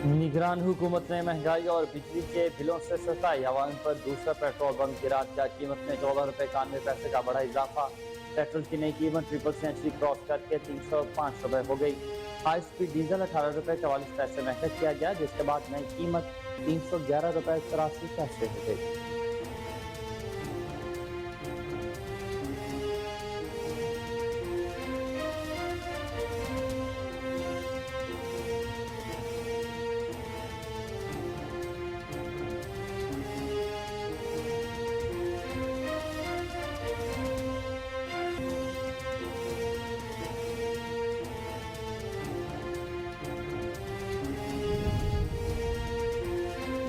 निगरान हुकूमत ने महंगाई और बिजली के बिलों से सताई अवाम पर दूसरा पेट्रोल बम गिरा। क्या कीमत में ₹14.91 का बड़ा इजाफा। पेट्रोल की नई कीमत ट्रिपल सेंचुरी क्रॉस करके 305 रुपए हो गई। हाई स्पीड डीजल ₹18.44 महंगा किया गया, जिसके बाद नई कीमत ₹311.83 हो गई।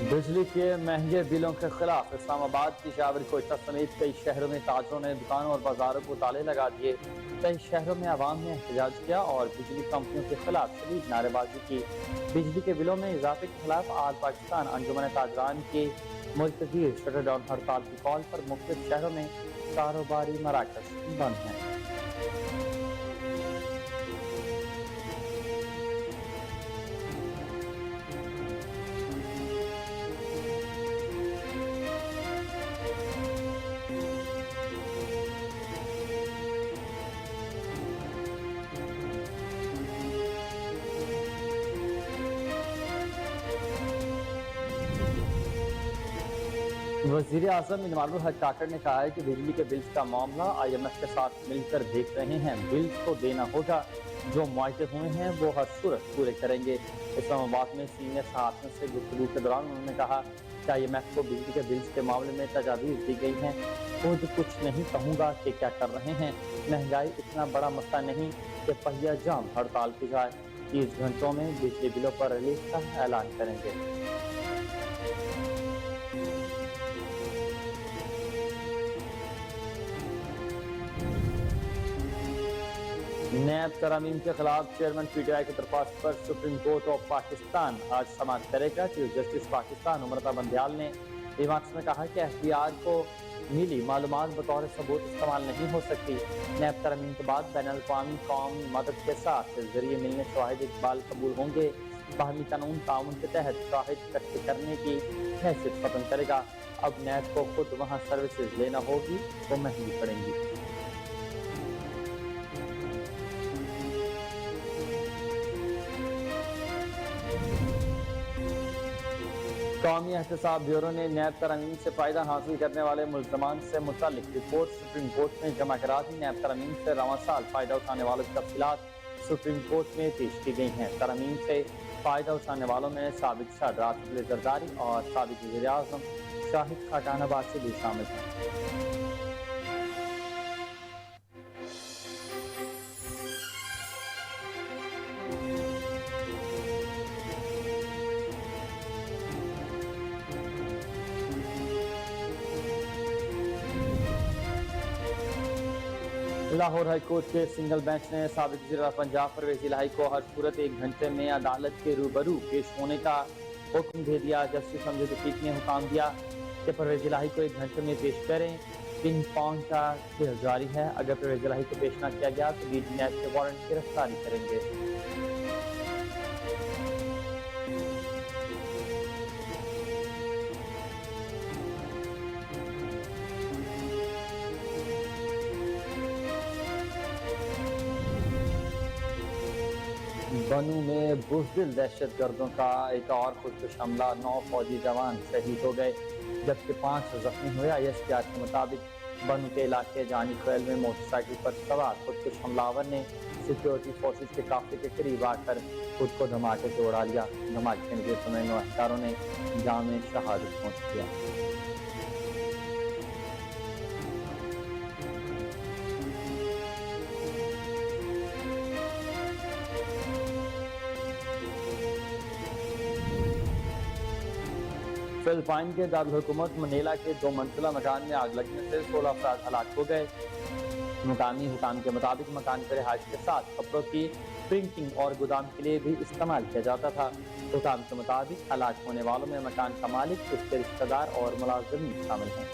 बिजली के महंगे बिलों के खिलाफ इस्लामाबाद, पेशावर, कोयटा समेत कई शहरों में ताजरों ने दुकानों और बाजारों को ताले लगा दिए। कई शहरों में आवाम ने एहतजाज किया और बिजली कंपनियों के खिलाफ शदीद नारेबाजी की। बिजली के बिलों में इजाफे के खिलाफ आज पाकिस्तान अंजुमन ताजरान के मुल्तज़ीर शटर डाउन हड़ताल की कॉल पर मुख्तलिफ शहरों में कारोबारी मराकज़ बंद हैं। वज़ीर आज़म इनवारुल हक काकड़ ने कहा है कि बिजली के बिल्स का मामला IMF के साथ मिलकर देख रहे हैं। बिल्स को देना होगा, जो मुआहदे हुए हैं वो हर सूरत पूरे करेंगे। इस्लामाबाद में सीनियर सहाफ़ियों से गुफ्तगू के दौरान उन्होंने कहा कि IMF को बिजली के बिल्स के मामले में तजावीज़ दी गई हैं। खुद कुछ नहीं कहूँगा कि क्या कर रहे हैं। महंगाई इतना बड़ा मसला नहीं कि पहिया जाम हड़ताल की जाए। 30 घंटों में बिजली बिलों पर रिलीफ का ऐलान करेंगे। नैब तरमीम के खिलाफ चेयरमैन PTI की दरख्वास्त पर सुप्रीम कोर्ट ऑफ पाकिस्तान आज समाअत करेगा। चीफ जस्टिस पाकिस्तान अमृता बंदयाल ने रिमार्क्स में कहा कि FBR को मिली मालूमात बतौर सबूत इस्तेमाल नहीं हो सकती। नैब तरमीम के बाद बैनुल-अक़वामी कौमी मदद के साथ जरिए मिलने शवाहिद इकबाल कबूल होंगे। बाहमी कानून ताउन के तहत शवाहिद इकट्ठे करने की हैसियत खत्म करेगा। अब नैब को खुद वहाँ सर्विसेज लेना होगी, वो महंगी पड़ेंगी। कौमी एहतसाब ब्यूरो ने नैब तरमीम से फ़ायदा हासिल करने वाले मुल्ज़मान से मुतालिक रिपोर्ट सुप्रीम कोर्ट में जमा करा दी। नैब तरमीम से रवां साल फ़ायदा उठाने वालों की तफसीलात सुप्रीम कोर्ट में पेश की गई हैं। तरमीम से फ़ायदा उठाने वालों में साबिक सदर आसिफ जरदारी और साबिक वज़ीर आज़म शाहिद खाकान अब्बासी भी शामिल हैं। लाहौर हाई कोर्ट के सिंगल बेंच ने साबिक वज़ीर पंजाब परवेज़ इलाही को हर सूरत 1 घंटे में अदालत के रूबरू पेश होने का हुक्म दे दिया। जस्टिस अमजद रफ़ीक ने हुक्म दिया कि परवेज़ इलाही को 1 घंटे में पेश करें। पिंग पोंग का खेल जारी है। अगर परवेज़ इलाही को पेश न किया गया तो DG नैब के वारंट गिरफ्तारी करेंगे। बनू में बुज़दिल दहशत गर्दों का एक और खुदकुश हमला, 9 फौजी जवान शहीद हो गए जबकि 5 जख्मी हुए। ISPR के मुताबिक बनू के इलाके जानी खेल में मोटरसाइकिल पर सवार खुदकुश हमलावर ने सिक्योरिटी फोर्सेज के काफिले के करीब आकर खुद को धमाके से उड़ा लिया। धमाके के नतीजे में 9 अहलकारों ने जाम शहादत पहुँच दिया। फिलिपाइन के दारुल हुकूमत मनीला के 2 मंजिला मकान में आग लगने से 16 अफराद हलाक हो गए। मुकामी हुकाम के मुताबिक मकान पर रिहाइश के साथ कपड़ों की प्रिंटिंग और गोदाम के लिए भी इस्तेमाल किया जाता था। हुकाम के मुताबिक हलाक होने वालों में मकान का मालिक, उसके रिश्तेदार और मुलाजिमीन शामिल हैं।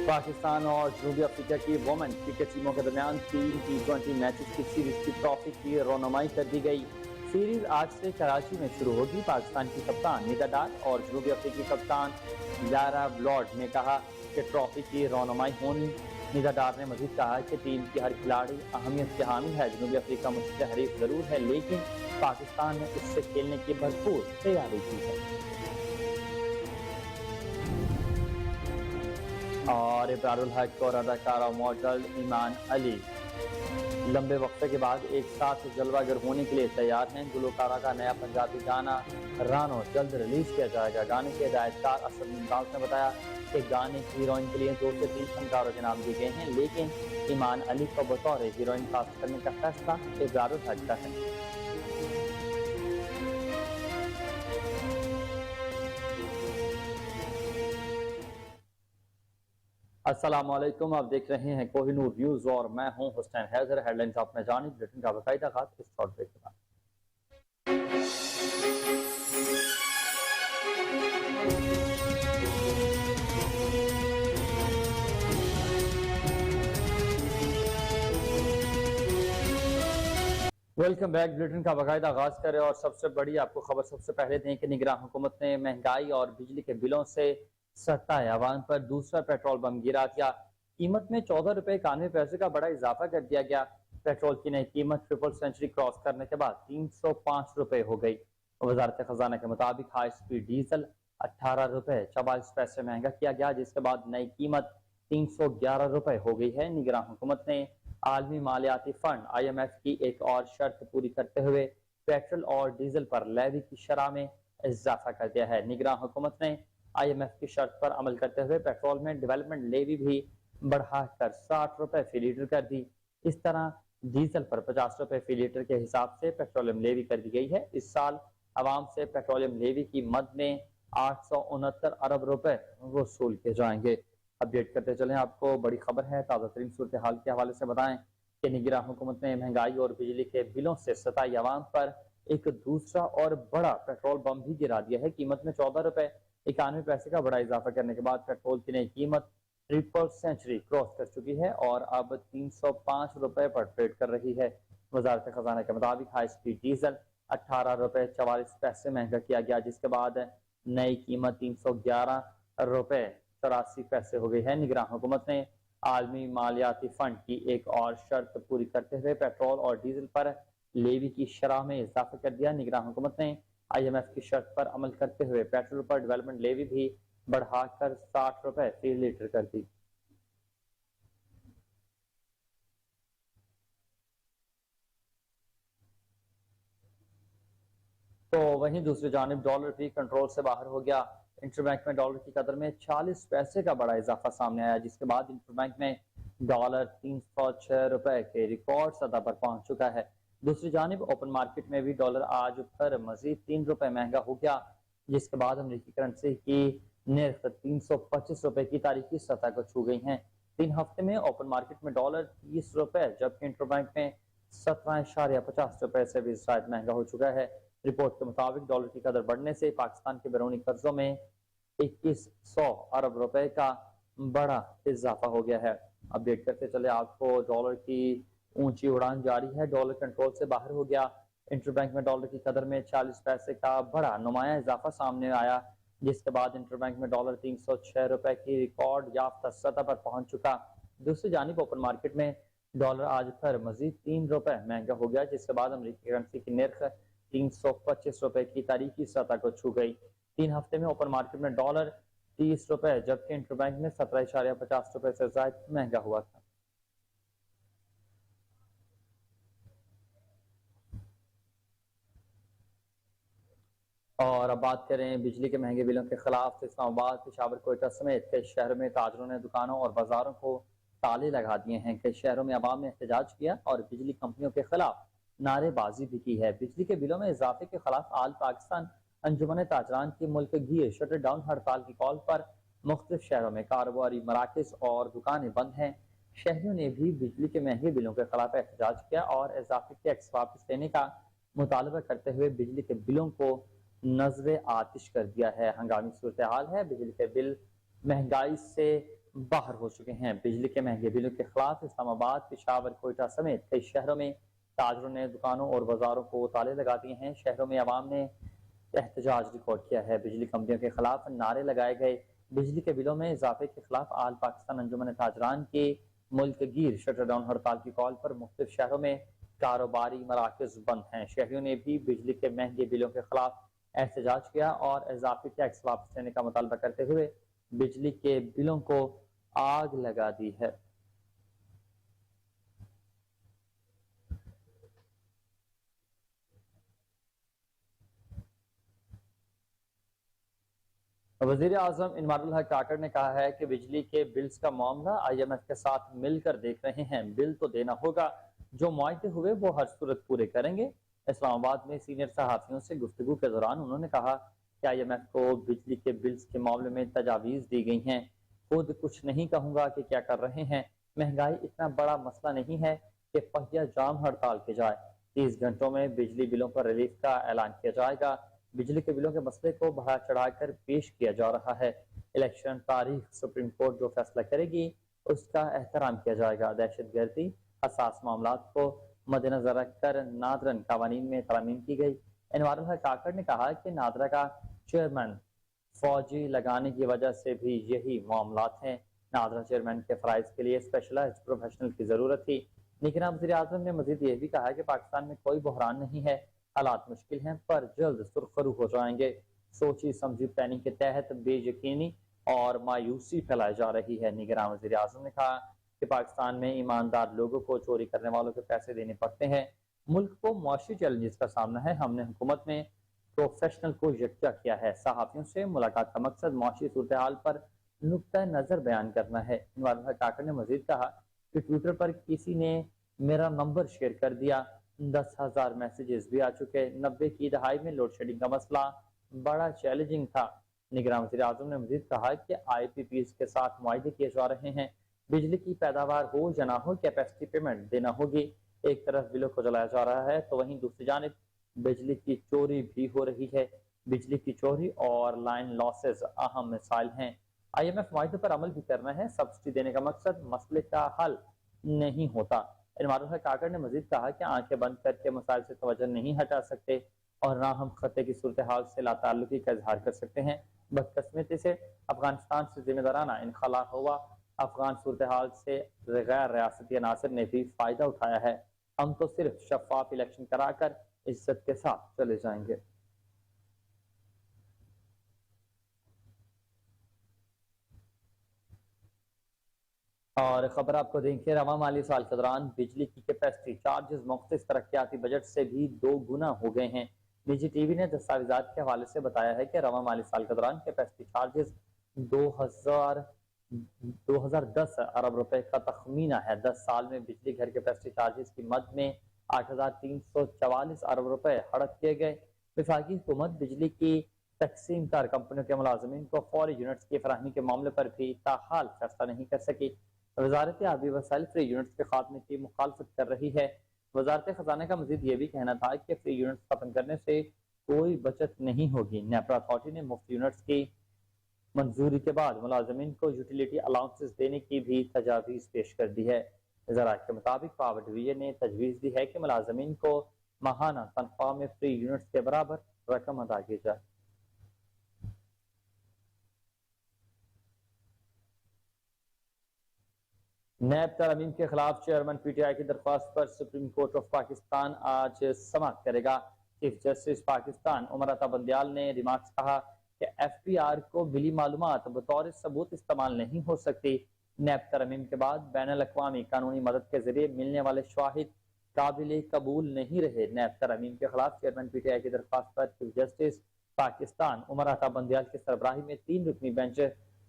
पाकिस्तान और जनूबी अफ्रीका की वुमेन क्रिकेट टीमों के दरमियान 3 T20 मैचेस की सीरीज की ट्रॉफी की रौनमाई कर दी गई। सीरीज आज से कराची में शुरू होगी। पाकिस्तान की कप्तान निदा डार और जनूबी अफ्रीकी कप्तान लारा ब्लॉड ने कहा कि ट्रॉफी की रौनमाई होनी। निदा डार ने मजीद कहा कि टीम की हर खिलाड़ी अहमियत के हामिल है। जनूबी अफ्रीका मुश्किल हरीफ जरूर है, लेकिन पाकिस्तान ने उससे खेलने की भरपूर तैयारी की है। और इब्रारुल हक और अदाकारा मॉडल ईमान अली लंबे वक्फे के बाद एक साथ जलवागर होने के लिए तैयार हैं। गुलकारा का नया पंजाबी गाना रानो जल्द रिलीज किया जाएगा। गाने के हिदायतकार असद मुमताज ने बताया कि गाने की हीरोइन के लिए 2 से 3 फनकारों के नाम दिए गए हैं, लेकिन ईमान अली को बतौर हीरोइन कास्ट करने का फैसला इब्रारुल हक का है। अस्सलाम वालेकुम, आप देख रहे हैं कोहिनूर न्यूज और मैं हूं हुसैन हैदर। हेडलाइंस आपने जानी, बुलेटिन का बाकायदा आगाज इस शॉर्ट ब्रेक के बाद। Welcome back. बुलेटिन का बाकायदा आगाज करें और सबसे बड़ी आपको खबर सबसे पहले दें कि निगरान हुकूमत ने महंगाई और बिजली के बिलों से सत्ता अवान पर दूसरा पेट्रोल बम गिरा दिया। कीमत में 14 रुपए 91 पैसे का बड़ा इजाफा कर दिया गया। पेट्रोल की नई कीमत ट्रिपल सेंचुरी क्रॉस करने के बाद 305 रुपए हो गई। वजारत खजाना के मुताबिक हाई स्पीड डीजल 18 रुपए 44 पैसे महंगा किया गया, जिसके बाद नई कीमत 311 रुपए हो गई है। निगरान हुकूमत ने आलमी मालियाती फंड IMF की एक और शर्त पूरी करते हुए पेट्रोल और डीजल पर लेवी की शरह में इजाफा कर दिया है। निगरान हुकूमत ने IMF की शर्त पर अमल करते हुए पेट्रोल में डेवलपमेंट लेवी भी बढ़ाकर 60 रुपए फी लीटर कर दी। इस तरह डीजल पर 50 रुपए फी लीटर के हिसाब से पेट्रोलियम लेवी कर दी गई है। इस साल आवाम से पेट्रोलियम लेवी की मद में 869 अरब रुपए वसूल किए जाएंगे। अपडेट करते चलें, आपको बड़ी खबर है। ताज़ा तरीन सूरत हाल के हवाले से बताएं कि निगरान हुकूमत ने महंगाई और बिजली के बिलों से सताई आवाम पर एक दूसरा और बड़ा पेट्रोल बम भी गिरा दिया है। कीमत में 14 रुपए 91 पैसे का बड़ा इजाफा करने के बाद पेट्रोल की नई कीमत ट्रिपल सेंचुरी क्रॉस कर चुकी है और अब 305 रुपए पर ट्रेड कर रही है। वजारत खजाना के मुताबिक हाई स्पीड डीजल 18 रुपए 44 पैसे महंगा किया गया, जिसके बाद नई कीमत 311 रुपए 84 पैसे हो गई है। निगरान हुकूमत ने आलमी मालियाती फंड की एक और शर्त पूरी करते हुए पेट्रोल और डीजल पर लेवी की शरह में इजाफा कर दिया। निगरान हुकूमत ने IMF की शर्त पर अमल करते हुए पेट्रोल पर डेवलपमेंट लेवी भी बढ़ाकर 60 रुपए फी लीटर कर दी। तो वहीं दूसरी जानिब डॉलर भी कंट्रोल से बाहर हो गया। इंटरबैंक में डॉलर की कदर में 40 पैसे का बड़ा इजाफा सामने आया, जिसके बाद इंटरबैंक में डॉलर 306 रुपए के रिकॉर्ड सतह पर पहुंच चुका है। दूसरी जानिब ओपन मार्केट में भी डॉलर आज फिर मजीद 3 रुपए महंगा हो गया, जिसके बाद अमेरिकी करेंसी की निर्ख 325 रुपए की तारीखी सतह को छू गई हैं। 3 हफ्ते में ओपन मार्केट में डॉलर 30 रुपए जबकि इंटरबैंक में 17.50 रुपए से भी शायद महंगा हो चुका है। रिपोर्ट के मुताबिक डॉलर की कदर बढ़ने से पाकिस्तान के बैरूनी कर्जों में 2100 अरब रुपए का बड़ा इजाफा हो गया है। अपडेट करते चले, आपको डॉलर की ऊंची उड़ान जारी है। डॉलर कंट्रोल से बाहर हो गया। इंटरबैंक में डॉलर की कदर में 40 पैसे का बड़ा नुमाया इजाफा सामने आया, जिसके बाद इंटरबैंक में डॉलर 306 रुपए की रिकॉर्ड याफ्ता सतह पर पहुंच चुका। दूसरी जानिब ओपन मार्केट में डॉलर आज फिर मजीद 3 रुपए महंगा हो गया, जिसके बाद अमेरिकी करेंसी की निर्ख 325 रुपए की तारीखी सतह को छू गई। 3 हफ्ते में ओपन मार्केट में डॉलर 30 रुपए जबकि इंटरबैंक में 17.50 रुपए से ज्यादा महंगा हुआ था। और अब बात करें बिजली के महंगे बिलों के खिलाफ। इस्लामाबाद, पेशावर, कोयटा समेत कई शहरों में ताजरों ने दुकानों और बाजारों को ताले लगा दिए हैं। कई शहरों में आवाम ने एहतजाज किया और बिजली कंपनियों के खिलाफ नारेबाजी भी की है। बिजली के बिलों में इजाफे के खिलाफ आल पाकिस्तान अंजुमन ताजरान की मुल्क गिर शटर डाउन हड़ताल की कॉल पर मुख्तलिफ शहरों में कारोबारी मराकज और दुकानें बंद हैं। शहरियों ने भी बिजली के महंगे बिलों के खिलाफ एहतजाज किया और इजाफी टैक्स वापस लेने का मुतालबा करते हुए बिजली के बिलों को नजर आतिश कर दिया है। हंगामी सूरत हाल है। बिजली के बिल महंगाई से बाहर हो चुके हैं। बिजली के महंगे बिलों के खिलाफ इस्लामाबाद, पेशावर, कोयटा समेत कई शहरों में ताजरों ने दुकानों और बाजारों को ताले लगा दिए हैं। शहरों में आवाम ने एहतजाज रिकॉर्ड किया है। बिजली कंपनियों के खिलाफ नारे लगाए गए। बिजली के बिलों में इजाफे के खिलाफ आल पाकिस्तान अंजुमन ताजरान के मुल्क गिर शटर डाउन हड़ताल की कॉल पर मुख्तलिफ शहरों में कारोबारी मराकज बंद हैं। शहरियों ने भी बिजली के महंगे बिलों के खिलाफ एहतजाज किया और इजाफी टैक्स वापस लेने का मुतालबा करते हुए बिजली के बिलों को आग लगा दी है। वज़ीर आज़म इनवारुल हक काकड़ ने कहा है कि बिजली के बिल्स का मामला IMF के साथ मिलकर देख रहे हैं। बिल तो देना होगा, जो मुआहदे हुए वो हर सूरत पूरे करेंगे। इस्लामाबाद में सीनियर सहाफियों से गुफ्तगू के दौरान उन्होंने कहा कि IMF को बिजली के बिल्स के मामले में तजावीज़ दी गई हैं। खुद कुछ नहीं कहूँगा कि क्या कर रहे हैं। महंगाई इतना बड़ा मसला नहीं है कि पहिया जाम हड़ताल के जाए। 30 घंटों में बिजली बिलों पर रिलीफ का ऐलान किया जाएगा। बिजली के बिलों के मसले को बढ़ा चढ़ाकर पेश किया जा रहा है। इलेक्शन तारीख सुप्रीम कोर्ट जो फैसला करेगी उसका एहतराम किया जाएगा। दहशत गर्दी हसास मामला को मद्देनजर रखकर नादरन कवानीन में तरमीम की गई। इनवारुल हक काकड़ ने कहा कि नादरा का चेयरमैन फौजी लगाने की वजह से भी यही मामलात हैं। नादरा चेयरमैन के फराइज के लिए स्पेशलाइज्ड प्रोफेशनल की जरूरत थी। लेकिन वज़ीर आज़म ने मजीद ये भी कहा कि पाकिस्तान में कोई बहरान नहीं है, हालात मुश्किल हैं पर जल्द सुरखरू हो जाएंगे। सोची समझी प्लानिंग के तहत बेयकीनी और मायूसी फैलाई जा रही है। निगरान वज़ीर आज़म ने कहा कि पाकिस्तान में ईमानदार लोगों को चोरी करने वालों के पैसे देने पड़ते हैं। मुल्क को मुआशी चैलेंजेस का सामना है। हमने हुकूमत में प्रोफेशनल को यकजा किया है। सहाफियों से मुलाकात का मकसद मुआशी सूरत हाल पर नुक्ता नजर बयान करना है। इनवारुल हक काकड़ ने मजीद कहा कि ट्विटर पर किसी ने मेरा नंबर शेयर कर दिया। 10,000 मैसेजेस भी आ चुके। 90 की दहाई में लोड शेडिंग का मसला बड़ा चैलेंजिंग था। निगरान वज़ीर आज़म ने मजीद कहा कि IPPs के साथ मुआहदे किए जा रहे हैं। बिजली की पैदावार हो या ना हो, कैपेसिटी पेमेंट देना होगी। एक तरफ बिलों को जलाया जा रहा है तो वहीं दूसरी जानिब बिजली की चोरी भी हो रही है। बिजली की चोरी और लाइन लॉसेस अहम मिसाइल हैं। IMF मुआहदे पर अमल भी करना है। सब्सिडी देने का मकसद मसले का हल नहीं होता। इनवारुल हक काकड़ ने मजीद कहा कि आंखें बंद करके मसाइल से तवज्जो नहीं हटा सकते और ना हम खत्े की सूरत हाल से लाताल्लुकी का इजहार कर सकते हैं। बदकिस्मती से अफगानिस्तान से जिम्मेदाराना इनखला हुआ। अफगान सूरत हाल से गैर रियासती अनासर ने भी फायदा उठाया है। हम तो सिर्फ शफाफ इलेक्शन कराकर इज्जत के साथ चले जाएंगे। और खबर आपको देखिए, रवा माली साल के दौरान बिजली की कैपेसिटी चार्जेस मुख्तलिफ तरक्याती बजट से भी 2 गुना हो गए हैं। निजी टीवी ने दस्तावेजात के हवाले से बताया है कि रवा माली साल के दौरान कैपेसिटी चार्जेस 2010 अरब रुपए का तखमीना है। 10 साल में बिजली घर कैपेसिटी चार्जेस की मद में 8,344 अरब रुपए हड़प किए गए। वफाकी हुकूमत बिजली की तकसीम कार कंपनियों के मुलाजमीन को फौरी यूनिट्स की फराहमी के मामले पर भी ताहाल फैसला नहीं कर सकी। वजारत आबी वसाइल फ्री यूनिट्स के खात्मे की मुखालफत कर रही है। वजारत खजाना का मजीद ये भी कहना था कि फ्री यूनिट्स खत्म करने से कोई बचत नहीं होगी। नेपरा अथॉरिटी ने मुफ्त यूनिट्स की मंजूरी के बाद मुलाजमीन को यूटिलिटी अलाउंसेस देने की भी तजावीज़ पेश कर दी है। ज़राअत के मुताबिक पावर डिवीजन ने तजवीज़ दी है कि मुलाजमीन को माहाना तनख्वाह में फ्री यूनिट्स के बराबर रकम अदा की जाए। नैब तरमीम के खिलाफ चेयरमैन PTI की दरख्वास्त पर सुप्रीम कोर्ट ऑफ पाकिस्तान आज समाअत करेगा। चीफ जस्टिस पाकिस्तान उमर अता बंदयाल ने रिमार्क्स कहा कि FPR को मिली मालूमात बतौर सबूत इस्तेमाल नहीं हो सकती। नैब तरमीम के बाद बैनुल अक़वामी कानूनी मदद के जरिए मिलने वाले शवाहिद काबिल कबूल नहीं रहे। नैब तरमीम के खिलाफ चेयरमैन PTI की दरख्वास्त पर चीफ जस्टिस पाकिस्तान उमर अता बंदयाल की सरबराही में 3 रुकनी बेंच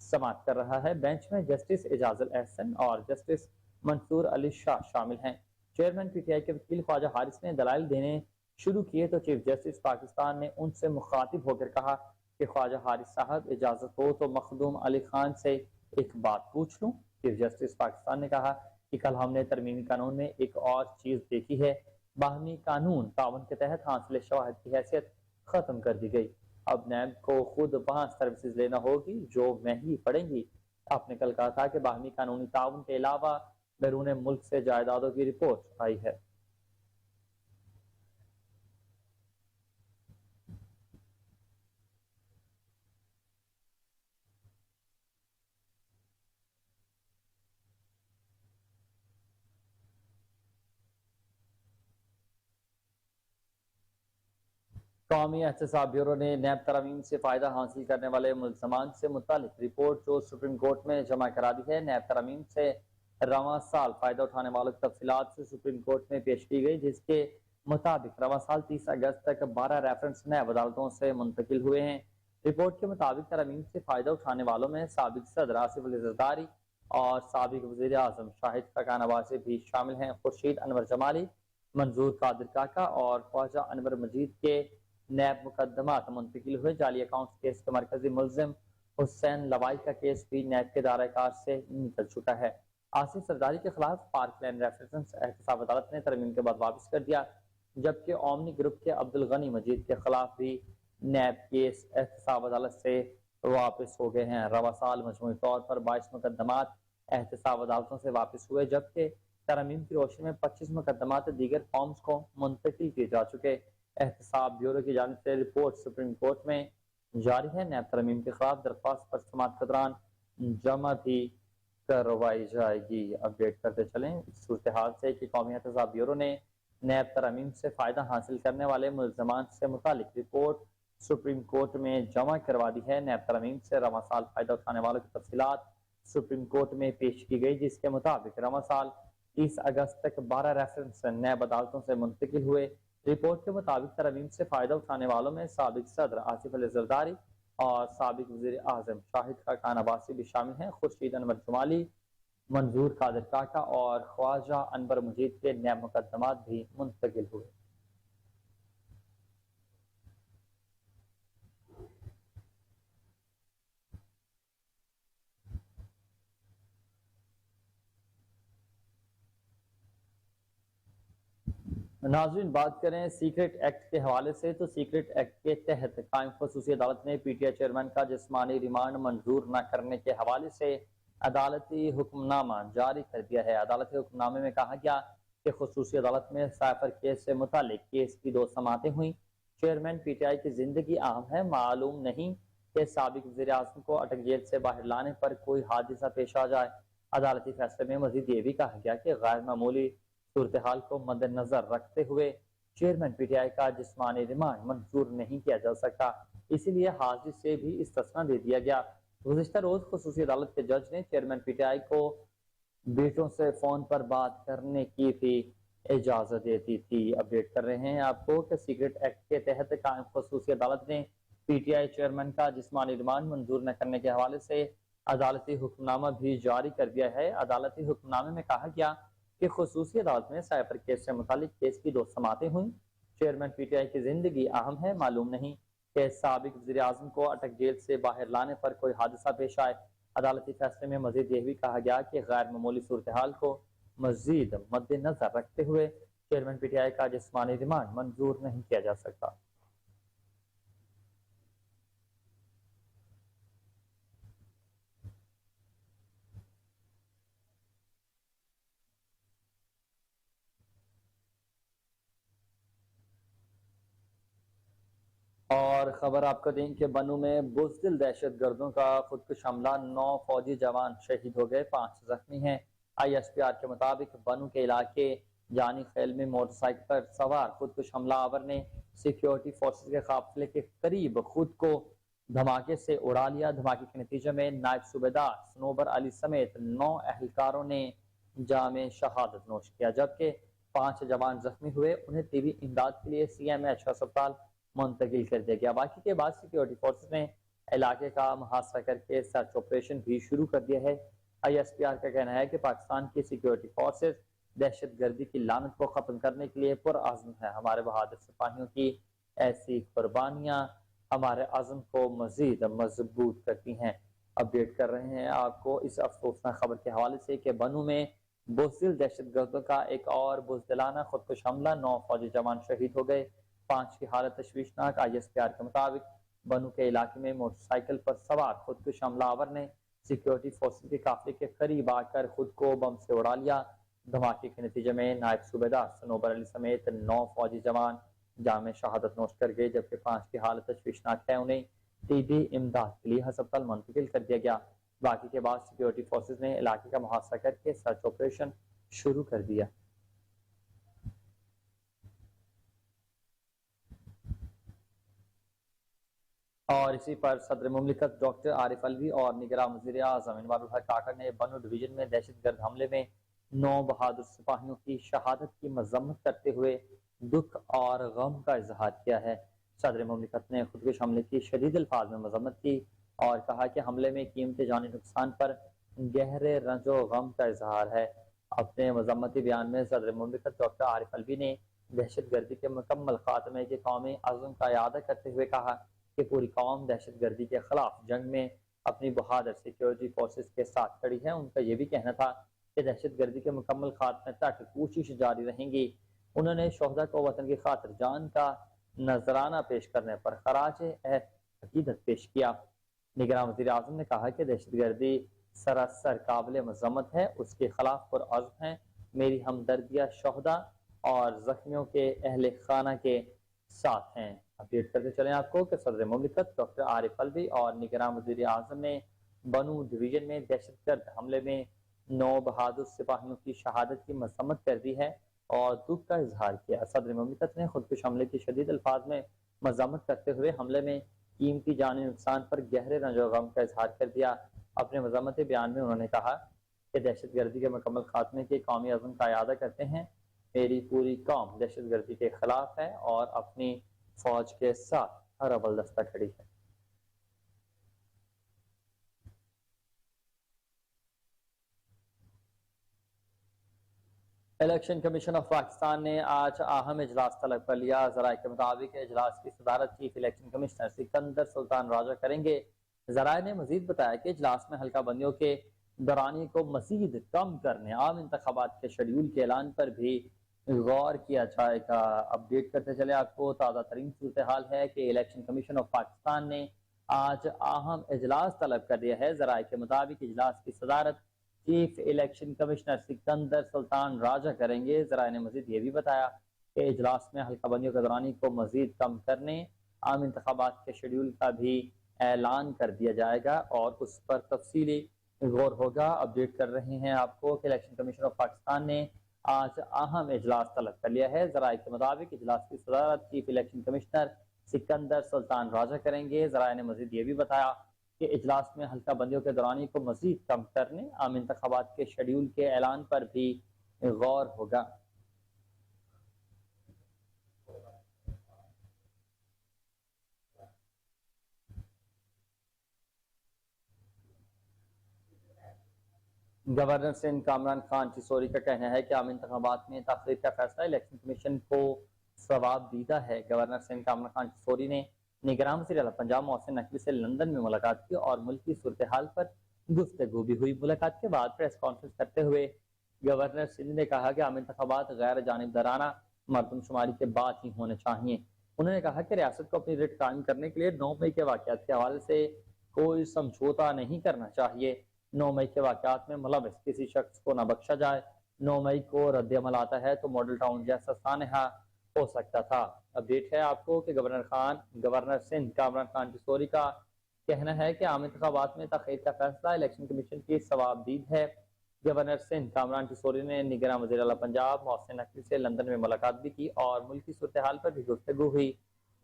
समाअत कर रहा है। बेंच में जस्टिस एजाजुल एहसन और जस्टिस मंसूर अली शाह शामिल हैं। चेयरमैन PTI के वकील ख्वाजा हारिस ने दलाइल देने शुरू किए तो चीफ जस्टिस पाकिस्तान ने उनसे मुखातिब होकर कहा कि ख्वाजा हारिस साहब इजाजत हो तो मखदूम अली खान से एक बात पूछ लूं। चीफ जस्टिस पाकिस्तान ने कहा कि कल हमने तरमीमी कानून में एक और चीज देखी है। बाहमी कानून तावन के तहत हासिल शवाहिद की हैसियत खत्म कर दी गई। अब नैब को खुद वहां सर्विसेज लेना होगी जो महंगी पड़ेंगी। آپ نے کل کہا تھا کہ باہمی قانونی تعاون کے علاوہ بیرون ملک سے جائیدادوں کی رپورٹ آئی ہے۔ قومی احتساب بیورو نے نیب ترامیم سے فائدہ حاصل کرنے والے ملزمان سے متعلق رپورٹ جو سپریم کورٹ میں جمع کرا دی ہے۔ نیب ترامیم سے رواں سال فائدہ اٹھانے والوں کی تفصیلات سے سپریم کورٹ میں پیش کی گئی، جس کے مطابق رواں سال 30 اگست تک 12 ریفرنس نیب عدالتوں سے منتقل ہوئے ہیں۔ رپورٹ کے مطابق ترامیم سے فائدہ اٹھانے والوں میں سابق صدر آصف علی زرداری اور سابق وزیر اعظم شاہد خاقان عباسی بھی شامل ہیں۔ خورشید انور جمالی، منظور قادر کاکا اور خواجہ انور مجید کے نیب مقدمات منتقل ہوئے۔ جعلی اکاؤنٹس کیس کے مرکزی ملزم حسین لوائی کا کیس بھی نیب کے دائرہ کار سے نکل چکا ہے۔ آصف زرداری کے خلاف پارک لین ریفرنس احتساب عدالت نے ترمیم کے بعد واپس کر دیا، جبکہ اومنی گروپ کے عبدالغنی مجید کے خلاف بھی نیب کیس احتساب عدالت سے واپس ہو گئے ہیں۔ رواں سال مجموعی طور پر 22 مقدمات احتساب عدالتوں سے واپس ہوئے، جبکہ ترمیم کی روشنی میں 25 مقدمات دیگر فارمز کو منتقل کیے جا چکے۔ احتساب بیورو کی جانب سے رپورٹ سپریم کورٹ میں جاری ہے۔ نیب ترمیم کے خلاف درخواست پر سماعت کے دوران جمع بھی کروائی جائے گی۔ اپڈیٹ کرتے چلیں اس صورتحال سے کہ قومی احتساب بیورو نے نیب ترمیم سے فائدہ حاصل کرنے والے ملزمان سے متعلق رپورٹ سپریم کورٹ میں جمع کروا دی ہے۔ نیب ترمیم سے رواں سال فائدہ اٹھانے والوں کی تفصیلات سپریم کورٹ میں پیش کی گئی، جس کے مطابق رواں سال 30 اگست تک 12 ریفرنس نیب عدالتوں سے منتقل ہوئے۔ رپورٹ کے مطابق ترمیم سے فائدہ اٹھانے والوں میں سابق صدر آصف علی زرداری اور سابق وزیر اعظم شاہد خاقان عباسی بھی شامل ہیں۔ خورشید انور جمالی، منظور قادر کاکا اور خواجہ انور مجید کے نیب مقدمات بھی منتقل ہوئے۔ ناظرین، بات کریں سیکرٹ ایکٹ کے حوالے سے تو سیکرٹ ایکٹ کے تحت قائم خصوصی عدالت نے پی ٹی آئی چیئرمین کا جسمانی ریمانڈ منظور نہ کرنے کے حوالے سے عدالتی حکم نامہ جاری کر دیا ہے۔ عدالتی حکم نامے میں کہا گیا کہ خصوصی عدالت میں سائفر کیس سے متعلق کیس کی 2 سماعتیں ہوئیں۔ چیئرمین پی ٹی آئی کی زندگی اہم ہے، معلوم نہیں کہ سابق وزیر اعظم کو اٹک جیل سے باہر لانے پر کوئی حادثہ پیش آ جائے۔ عدالتی فیصلے میں مزید یہ بھی کہا گیا کہ غیر معمولی صورتحال کو مد نظر رکھتے ہوئے چیئرمین پی ٹی آئی کا جسمانی ریمانڈ منظور نہیں کیا جا سکتا، اسی لیے حاضری سے بھی استثناء دے دیا گیا۔ گزشتہ روز خصوصی عدالت کے جج نے چیئرمین پی ٹی آئی کو بیٹوں سے فون پر بات کرنے کی بھی اجازت دیتی تھی۔ اپڈیٹ کر رہے ہیں آپ کو کہ سیکرٹ ایکٹ کے تحت قائم خصوصی عدالت نے پی ٹی آئی چیئرمین کا جسمانی ریمانڈ منظور نہ کرنے کے حوالے سے عدالتی حکم نامہ بھی جاری کر دیا ہے۔ عدالتی حکم نامے میں کہا گیا کہ خصوصی عدالت میں سائفر کیس سے متعلق کیس کی 2 سماعتیں ہوئیں۔ چیئرمین پی ٹی آئی کی زندگی اہم ہے، معلوم نہیں کہ سابق وزیر اعظم کو اٹک جیل سے باہر لانے پر کوئی حادثہ پیش آئے۔ عدالتی فیصلے میں مزید یہ بھی کہا گیا کہ غیر معمولی صورتحال کو مزید مد نظر رکھتے ہوئے چیئرمین پی ٹی آئی کا جسمانی ریمانڈ منظور نہیں کیا جا سکتا۔ اور خبر آپ کو دیں کہ بنو میں بزدل دہشت گردوں کا خودکش حملہ، 9 فوجی جوان شہید ہو گئے، 5 زخمی ہیں۔ آئی ایس پی آر کے مطابق بنو کے علاقے جانی خیل میں موٹر سائیکل پر سوار خودکش حملہ آور نے سیکیورٹی فورسز کے قافلے کے قریب خود کو دھماکے سے اڑا لیا۔ دھماکے کے نتیجے میں نائب صوبیدار صنوبر علی سمیت 9 اہلکاروں نے جام شہادت نوش کیا، جبکہ 5 جوان زخمی ہوئے، انہیں طبی امداد کے لیے سی ایم ایچ ہسپتال منتقل کر دیا گیا۔ واقعے کے بعد سیکیورٹی فورسز نے علاقے کا محاصرہ کر کے سرچ آپریشن بھی شروع کر دیا ہے۔ آئی ایس پی آر کا کہنا ہے کہ پاکستان کی سیکیورٹی فورسز دہشت گردی کی لعنت کو ختم کرنے کے لیے پرعزم ہے۔ ہمارے بہادر سپاہیوں کی ایسی قربانیاں ہمارے عزم کو مزید مضبوط کرتی ہیں۔ اپڈیٹ کر رہے ہیں آپ کو اس افسوسناک خبر کے حوالے سے کہ بنو میں بزدل دہشت گردوں کا ایک اور بزدلانہ خودکش حملہ، 9 فوجی جوان شہید ہو گئے، 5 کی حالت تشویشناک۔ آئی ایس پی آر کے مطابق بنو کے علاقے میں موٹر سائیکل پر سوار خودکش حملہ آور نے सिक्योरिटी फोर्सेस के काफिले के करीब आकर खुद को बम से उड़ा लिया। धमाके के नतीजे में नायब सूबेदार सनोबर अली समेत 9 फौजी जवान जाम में शहादत नोश कर गए, जबकि 5 की हालत तशवीशनाक है। उन्हें तीबी इमदाद के लिए अस्पताल मुंतकिल कर दिया गया। बाकी के बाद सिक्योरिटी फोर्सेस ने इलाके का मुहासरा करके सर्च ऑपरेशन शुरू कर दिया। और इसी पर सदर मुमलिकत डॉक्टर आरिफ अलवी और निगरान वज़ीर आज़म अनवारुल हक काकड़ ने बनू डिवीजन में दहशतगर्द हमले में 9 बहादुर सिपाहियों की शहादत की मजम्मत करते हुए दुख और गम का इजहार किया है। सदर मुमलिकत ने खुदकुश हमले की शदीद अल्फाज में मजम्मत की और कहा कि हमले में कीमती जानी नुकसान पर गहरे रंजो गम का इजहार है। अपने मजम्मती बयान में सदर मुमलिकत डॉक्टर आरिफ अलवी ने दहशत गर्दी के मुकम्मल खात्मे के कौमी अज़्म का इरादा करते हुए कहा कि पूरी कौम दहशत गर्दी के खिलाफ जंग में अपनी बहादुर सिक्योरिटी फोर्सेस के साथ खड़ी है। उनका यह भी कहना था कि दहशत गर्दी के मुकम्मल खात्मे तक कोशिश जारी रहेंगी। उन्होंने शोहदा को वतन की खातिर जान का नजराना पेश करने पर खराज अकीदत पेश किया। निगरान वज़ीर आज़म ने कहा कि दहशत गर्दी सरासर काबिल मजम्मत है, उसके खिलाफ पुरअज़्म है। मेरी हमदर्दियाँ शोहदा और जख्मियों के अहले खाना के साथ हैं। अपडेट करते चलें आपको कि सदर मुमलिकत डॉक्टर आरिफ अलवी और निगरान वज़ीर आज़म ने बनू डिवीजन में दहशतगर्द हमले में 9 बहादुर सिपाहियों की शहादत की मजम्मत कर दी है और दुख का इजहार किया। सदर मुमलिकत ने खुदकुश हमले की शदीद अल्फाज में मजम्मत करते हुए हमले में कीमती जानी नुकसान पर गहरे रंजो गम का इजहार कर दिया। अपने मजम्मती बयान में उन्होंने कहा कि दहशत गर्दी के मुकम्मल खात्मे के कौमी अज़्म का इरादा करते हैं। मेरी पूरी कौम दहशत गर्दी के खिलाफ है और अपनी फौज के साथ हर अबलदस्ता खड़ी है। इलेक्शन कमीशन ऑफ पाकिस्तान ने आज अहम इजलास तलब कर लिया। जराये के मुताबिक इजलास की सदारत chief election commissioner Sikandar Sultan Raja करेंगे। जराये ने मजीद बताया कि इजलास में हल्का बंदियों के दौरानी को मजीद कम करने, आम इंतखाबात के शेड्यूल के ऐलान पर भी गौर किया जाएगा। अपडेट करते चले आपको ताज़ा तरीन सूरत हाल है कि इलेक्शन कमीशन ऑफ पाकिस्तान ने आज अहम इजलास तलब कर दिया है। जराये के मुताबिक इजलास की सदारत chief election commissioner Sikandar Sultan Raja करेंगे। जराये ने मजीद ये भी बताया कि इजलास में हल्का बंदियों के दौरानी को मजीद कम करने, आम इंतखाबात के शेड्यूल का भी ऐलान कर दिया जाएगा और उस पर तफसीली गौर होगा। अपडेट कर रहे हैं आपको कि इलेक्शन कमीशन ऑफ पाकिस्तान ने आज अहम इजलास तलब कर लिया है। जराये के मुताबिक इजलास की सदारत chief election commissioner Sikandar Sultan Raja करेंगे। जराये ने मजीद ये भी बताया कि इजलास में हल्का बंदियों के दौरानी को मजीद कम करने, आम इंतखाबात के शेड्यूल के ऐलान पर भी गौर होगा। गवर्नर सिंध कामरान खान चिसोरी का कहना है कि आम इंतखाबात में ताख़ीर का फैसला इलेक्शन कमीशन को सवाब दीदा है। गवर्नर सिंध कामरान खान चिसोरी ने निगरान वज़ीर आला पंजाब मोहसिन नकवी से लंदन में मुलाकात की और मुल्की सूरत हाल पर गुफ्तगू भी हुई। मुलाकात के बाद प्रेस कॉन्फ्रेंस करते हुए गवर्नर सिंध ने कहा कि आम इंतखाबात गैर जानिबदाराना मरदमशुमारी के बाद ही होने चाहिए। उन्होंने कहा कि रियासत को अपनी रिट कायम करने के लिए 9 मई के वाक़यात के हवाले से कोई समझौता नहीं करना चाहिए। 9 मई के वाक़यात में मुलविस किसी शख्स को न बख्शा जाए। 9 मई को रद्द अमल आता है तो मॉडल टाउन जैसा सानहा हो सकता था। अपडेट है आपको कि गवर्नर सिंध कामरान खान चिसोरी का कहना है कि आम इंतखाबात में ताख़ीर का फैसला इलेक्शन कमीशन की सवाबदीद है। गवर्नर सिंध कामरान चिसोरी ने निगरान वज़ीर आला पंजाब मोहसिन नकवी से लंदन में मुलाकात भी की और मुल्की सूरत हाल पर भी गुफ्तगू हुई।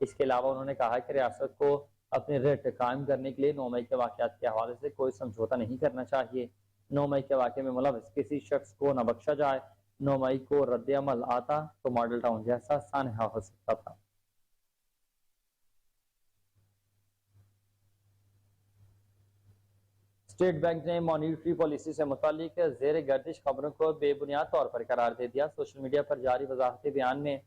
इसके अलावा उन्होंने कहा कि रियासत को अपनी रेट कायम करने के लिए 9 मई के वाक़यात के हवाले से कोई समझौता नहीं करना चाहिए। 9 मई के वाक़े में मुलविस किसी शख्स को न बख्शा जाए। 9 मई को रद्द अमल आता तो मॉडल टाउन जैसा सानहा हो सकता था। स्टेट बैंक ने मॉनिटरी पॉलिसी से मुतालिक ज़ेर गर्दिश खबरों को बेबुनियाद तौर पर करार दे दिया। सोशल मीडिया पर जारी वजाहती बयान में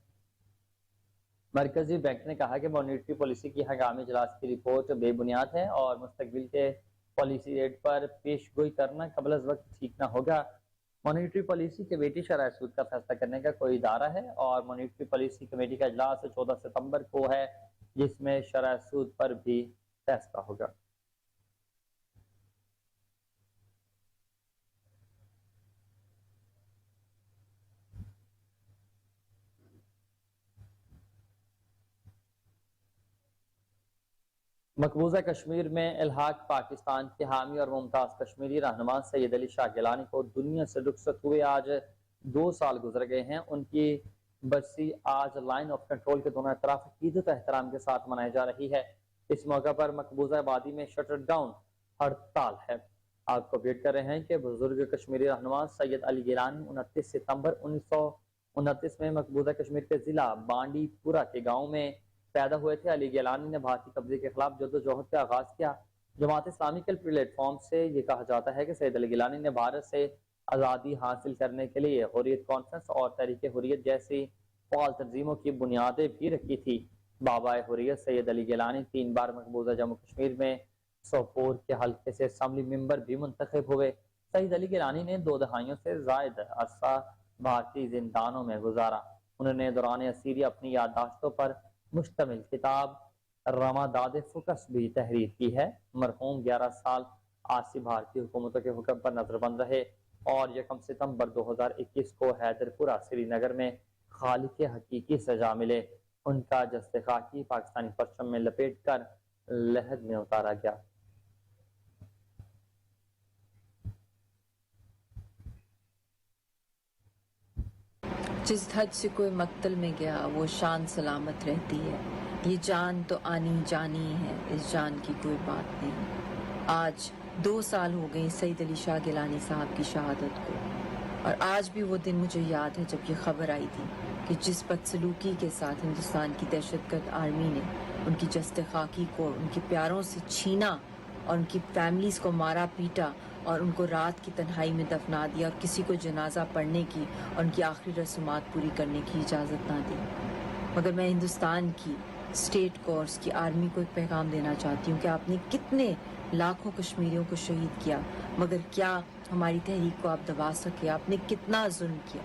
मरकजी बैंक ने कहा कि मॉनिटरी पॉलिसी की हंगामी इजलास की रिपोर्ट बेबुनियाद है और मुस्तकबिल के पॉलिसी रेट पर पेशगोई करना कबल अज़ वक्त ठीक न होगा। मॉनिटरी पॉलिसी कमेटी शरह सूद का फैसला करने का कोई इदारा है और मॉनिटरी पॉलिसी कमेटी का इजलास 14 सितंबर को है, जिसमें शरह सूद पर भी फैसला होगा। मकबूजा कश्मीर में इल्हाक पाकिस्तान के हामी और मुमताज़ कश्मीरी रहनुमा सैयद अली शाह गिलानी को दुनिया से रुखसत हुए आज 2 साल गुजर गए हैं। उनकी बरसी आज लाइन ऑफ कंट्रोल के दोनों तरफ अकीदत एहतराम के साथ मनाई जा रही है। इस मौके पर मकबूजा आबादी में शटर डाउन हड़ताल है। आपको अपडेट कर रहे हैं कि बुजुर्ग कश्मीरी रहनुमा सैयद अली गिलानी 29 सितंबर 1929 में मकबूजा कश्मीर के जिला बांडीपुरा के गाँव में पैदा हुए थे। अली गिलानी ने भारतीय कब्जे के खिलाफ जद्दोजहद का आगाज किया। जमात इस्लामी के प्लेटफॉर्म से ये कहा जाता है कि सैयद अली गिलानी ने भारत से आज़ादी हासिल करने के लिए हुर्रियत कॉन्फ्रेंस और तहरीक हुर्रियत जैसी फाल तंजीमों की बुनियादें भी रखी थी। बाबा हुर्रियत सैयद अली गिलानी 3 बार मकबूजा जम्मू कश्मीर में सोपोर के हल्के से असम्बली मेंबर भी मुंतखब हुए। सैयद अली गिलानी ने 2 दहाइयों से जायद अरसा भारतीय जिंदानों में गुजारा। उन्होंने दौरान असीरी अपनी याददाश्तों पर मुश्तमिल किताब रमादाद फुकस भी तहरीर की है। मरहूम 11 साल आसी भारतीय हुकूमतों के हुक्म पर नजरबंद रहे और 1 सितंबर 2021 को हैदरपुरा श्रीनगर में खालिक हकीकी सजा मिले। उनका जस्ते खाकी पाकिस्तानी परचम में लपेट कर लहद में उतारा गया। जिस हज से कोई मक्तल में गया वो शान सलामत रहती है। ये जान तो आनी जानी है, इस जान की कोई बात नहीं। आज 2 साल हो गए सैयद अली शाह गिलानी साहब की शहादत को, और आज भी वो दिन मुझे याद है जब ये खबर आई थी कि जिस बदसलूकी के साथ हिंदुस्तान की दहशतगर्द आर्मी ने उनकी जस्ते खाकी को उनके प्यारों से छीना और उनकी फैमिलीज को मारा पीटा और उनको रात की तन्हाई में दफना दिया और किसी को जनाजा पढ़ने की और उनकी आखिरी रस्मात पूरी करने की इजाज़त ना दी। मगर मैं हिंदुस्तान की स्टेट कोर्स की आर्मी को एक पैगाम देना चाहती हूँ कि आपने कितने लाखों कश्मीरियों को शहीद किया, मगर क्या हमारी तहरीक को आप दबा सके? आपने कितना जुल्म किया,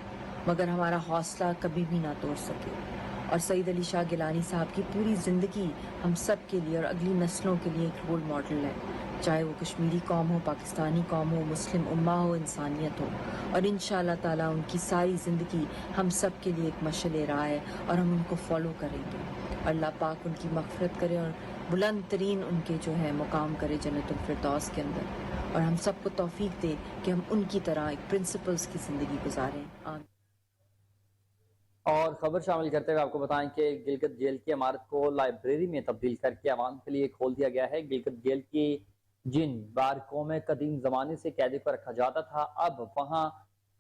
मगर हमारा हौसला कभी भी ना तोड़ सके। और सैयद अली शाह गिलानी साहब की पूरी ज़िंदगी हम सब के लिए और अगली नस्लों के लिए एक रोल मॉडल है, चाहे वो कश्मीरी कौम हो, पाकिस्तानी कौम हो, मुस्लिम उम्मा हो, इंसानियत हो। और इंशाअल्लाह ताला उनकी सारी ज़िंदगी हम सब के लिए एक मशअल राह है और हम उनको फॉलो करेंगे। अल्लाह पाक उनकी मग़फ़िरत करे और बुलंद तरीन उनके जो है मुकाम करे जन्नतुल फिरदौस के अंदर, और हम सबको तौफीक दे कि हम उनकी तरह एक प्रिंसिपल्स की ज़िंदगी गुजारें। आमीन। और खबर शामिल करते हुए आपको बताएं कि गिलगित जेल की इमारत को लाइब्रेरी में तब्दील करके आवाम के लिए खोल दिया गया है। गिलगित जेल की जिन बारकों में कदीम जमाने से कैदी को रखा जाता था, अब वहाँ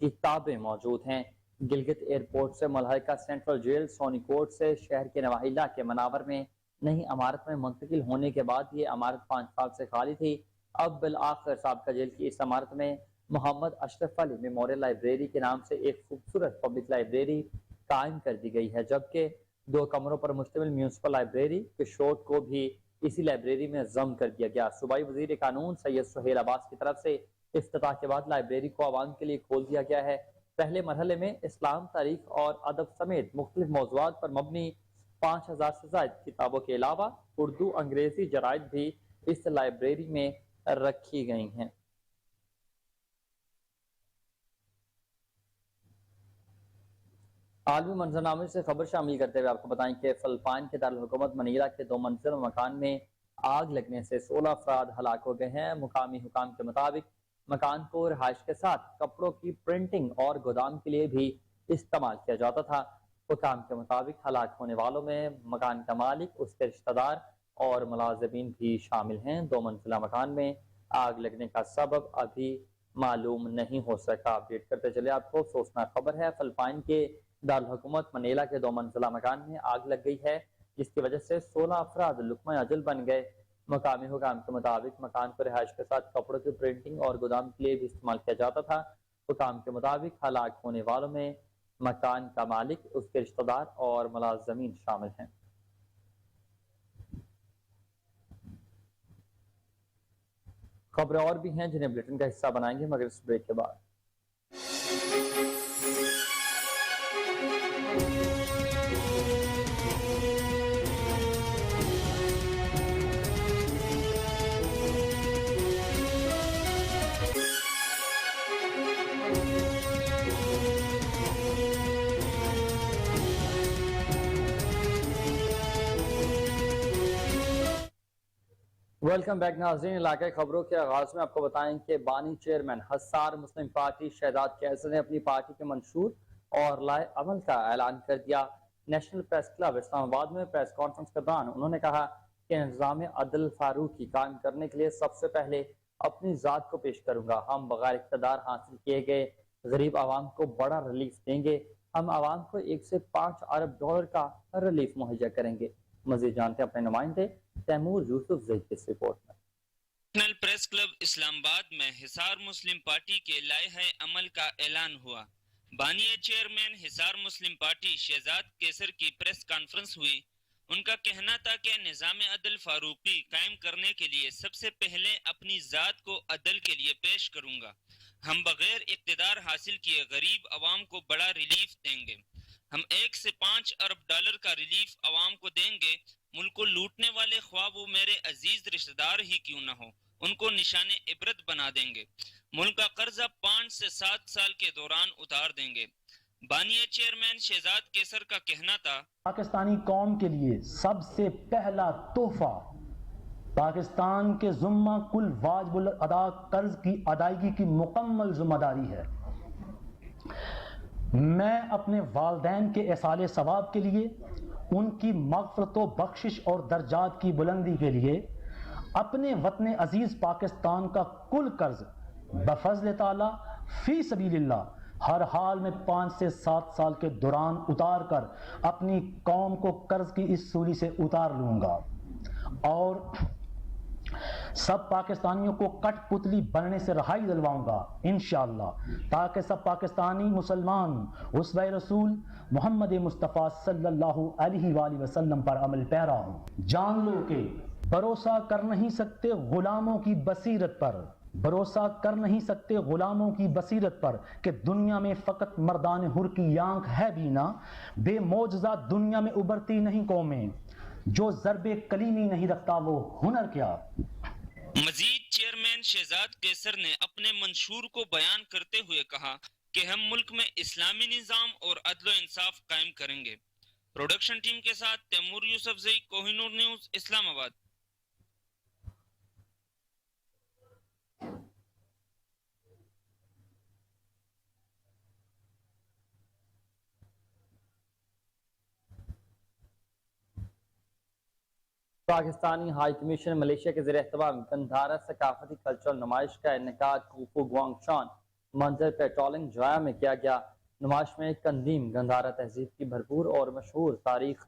किताबें मौजूद हैं। गिलगित एयरपोर्ट से मलहका सेंट्रल जेल सोनीकोट से शहर के नवाही इलाके मनावर में नई इमारत में मुंतकिल होने के बाद ये इमारत 5 साल से खाली थी। अब बिल आखिर साबका जेल की इस इमारत में मोहम्मद अशरफ अली मेमोरियल लाइब्रेरी के नाम से एक खूबसूरत पब्लिक लाइब्रेरी कायम कर दी गई है, जबकि 2 कमरों पर मुश्तमिल म्यूनसिपल लाइब्रेरी किशोर को भी इसी लाइब्रेरी में जम कर दिया गया। सूबाई वजीर कानून सैयद सुहेल अब्बास की तरफ से इफ्तिताह के बाद लाइब्रेरी को आवाम के लिए खोल दिया गया है। पहले मरहले में इस्लाम, तारीख और अदब समेत मुख्तलिफ मौज़ूआत पर मबनी 5000 से ज़ायद किताबों के अलावा उर्दू अंग्रेजी जराइद भी इस लाइब्रेरी में रखी गई हैं। आलमी मंजरनामे से खबर शामिल करते हुए आपको बताएं कि फिलिपाइन के दारुल हुकूमत मनीला के 2 मंजिला मकान में आग लगने से 16 अफराद हलाक हो गए हैं। मुकामी हुकाम के मुताबिक मकान को रिहाइश के साथ कपड़ों की प्रिंटिंग और गोदाम के लिए भी इस्तेमाल किया जाता था। हुकाम के मुताबिक हलाक होने वालों में मकान का मालिक, उसके रिश्तेदार और मुलाजिमीन भी शामिल हैं। 2 मंजिला मकान में आग लगने का सबब अभी मालूम नहीं हो सका। अपडेट करते चले आपको अफसोसनाक खबर है, फिलिपाइन के दारुल हुकूमत मनीला के 2 मंजिला मकान में आग लग गई है, जिसकी वजह से 16 अफराद लुकमा अजल बन गए। मकामी हुकाम के मुताबिक मकान को रिहाइश के साथ कपड़ों की प्रिंटिंग और गोदाम के लिए भी इस्तेमाल किया जाता था। हुकाम के मुताबिक हलाक होने वालों में मकान का मालिक, उसके रिश्तेदार और मुलाजिमीन शामिल हैं। खबरें और भी हैं जिन्हें बुलेटिन का हिस्सा बनाएंगे, मगर इस ब्रेक के बाद। वेलकम बैक नाज़रीन। इलाके खबरों के आगाज में आपको बताएं कि बानी चेयरमैन हिसार मुस्लिम पार्टी शहजाद कैसर ने अपनी पार्टी के मंशूर और लाए अमल का ऐलान कर दिया। नेशनल प्रेस क्लब इस्लामाबाद में प्रेस कॉन्फ्रेंस के दौरान उन्होंने कहा कि निज़ाम अदल फारूकी कायम करने के लिए सबसे पहले अपनी ज़ात को पेश करूंगा। हम बगैर इक़्तिदार हासिल किए गए गरीब आवाम को बड़ा रिलीफ देंगे। हम आवाम को 1 से 5 अरब डॉलर का रिलीफ मुहैया करेंगे। मजीद जानते हैं अपने नुमाइंदे तैमूर यूसुफ ज़ईद की इस रिपोर्ट में। नेशनल प्रेस क्लब इस्लामाबाद में हिसार मुस्लिम पार्टी के लाए अमल का ऐलान हुआ। बानिया चेयरमैन हिसार मुस्लिम पार्टी शहजाद कैसर की प्रेस कॉन्फ्रेंस हुई। उनका कहना था कि निज़ाम अदल फारूकी कायम करने के लिए सबसे पहले अपनी ज़ात को अदल के लिए पेश करूंगा। हम बगैर इक़्तिदार हासिल किए गरीब अवाम को बड़ा रिलीफ देंगे। हम 1 से 5 अरब डॉलर का रिलीफ अवाम को देंगे। मुल्क को लूटने वाले ख्वाह वो मेरे अजीज रिश्तेदार ही क्यों न हो, उनको निशाने इबरत बना देंगे। मुल्क का कर्जा 5 से 7 साल के दौरान उतार देंगे। बानिया चेयरमैन शहजाद कैसर का कहना था, पाकिस्तानी कौम के लिए सबसे पहला तोहफा पाकिस्तान के ज़िम्मा कुल वाजिबुल अदा कर्ज की अदायगी की मुकम्मल जिम्मेदारी है। मैं अपने वालिदैन के एसाले सवाब के लिए, उनकी मग़फ़िरत व बख्शिश और दर्जात की बुलंदी के लिए अपने वतन अजीज़ पाकिस्तान का कुल कर्ज बफ़ज़्ल ताला फ़ी सबीलिल्लाह हर हाल में 5 से 7 साल के दौरान उतार कर अपनी कौम को कर्ज की इस सूली से उतार लूँगा और सब पाकिस्तानियों को कठपुतली बनने से रहाई दिलवाऊंगा इंशाअल्लाह, ताकि सब पाकिस्तानी मुसलमान उसवे रसूल मोहम्मद मुस्तफ़ा सल्लल्लाहु अलैहि वसल्लम पर अमल पैरा हों। जान लो कि भरोसा कर नहीं सकते गुलामों की बसीरत पर, भरोसा कर नहीं सकते गुलामों की बसीरत पर कि दुनिया में फ़कत मर्दान हुर की आंख है भी ना, बेमौजज़ा दुनिया में उभरती नहीं कौमें, जो ज़रबे कलीमी नहीं रखता वो हुनर क्या। मजीद चेयरमैन शहजाद कैसर ने अपने मंशूर को बयान करते हुए कहा कि हम मुल्क में इस्लामी निज़ाम और अदल व इंसाफ कायम करेंगे। प्रोडक्शन टीम के साथ Taimur Yousafzai, Kohinoor news, Islamabad. Pakistani high commission Malaysia के ज़ेर एहतमाम गंधारा सकाफती कल्चरल नुमाइश का इनेकाद कूफू गुआंगशान मंजर पेट्रोलिंग जाया में किया गया। नुमाइश में कंदीम गंधारा तहजीब की भरपूर और मशहूर तारीख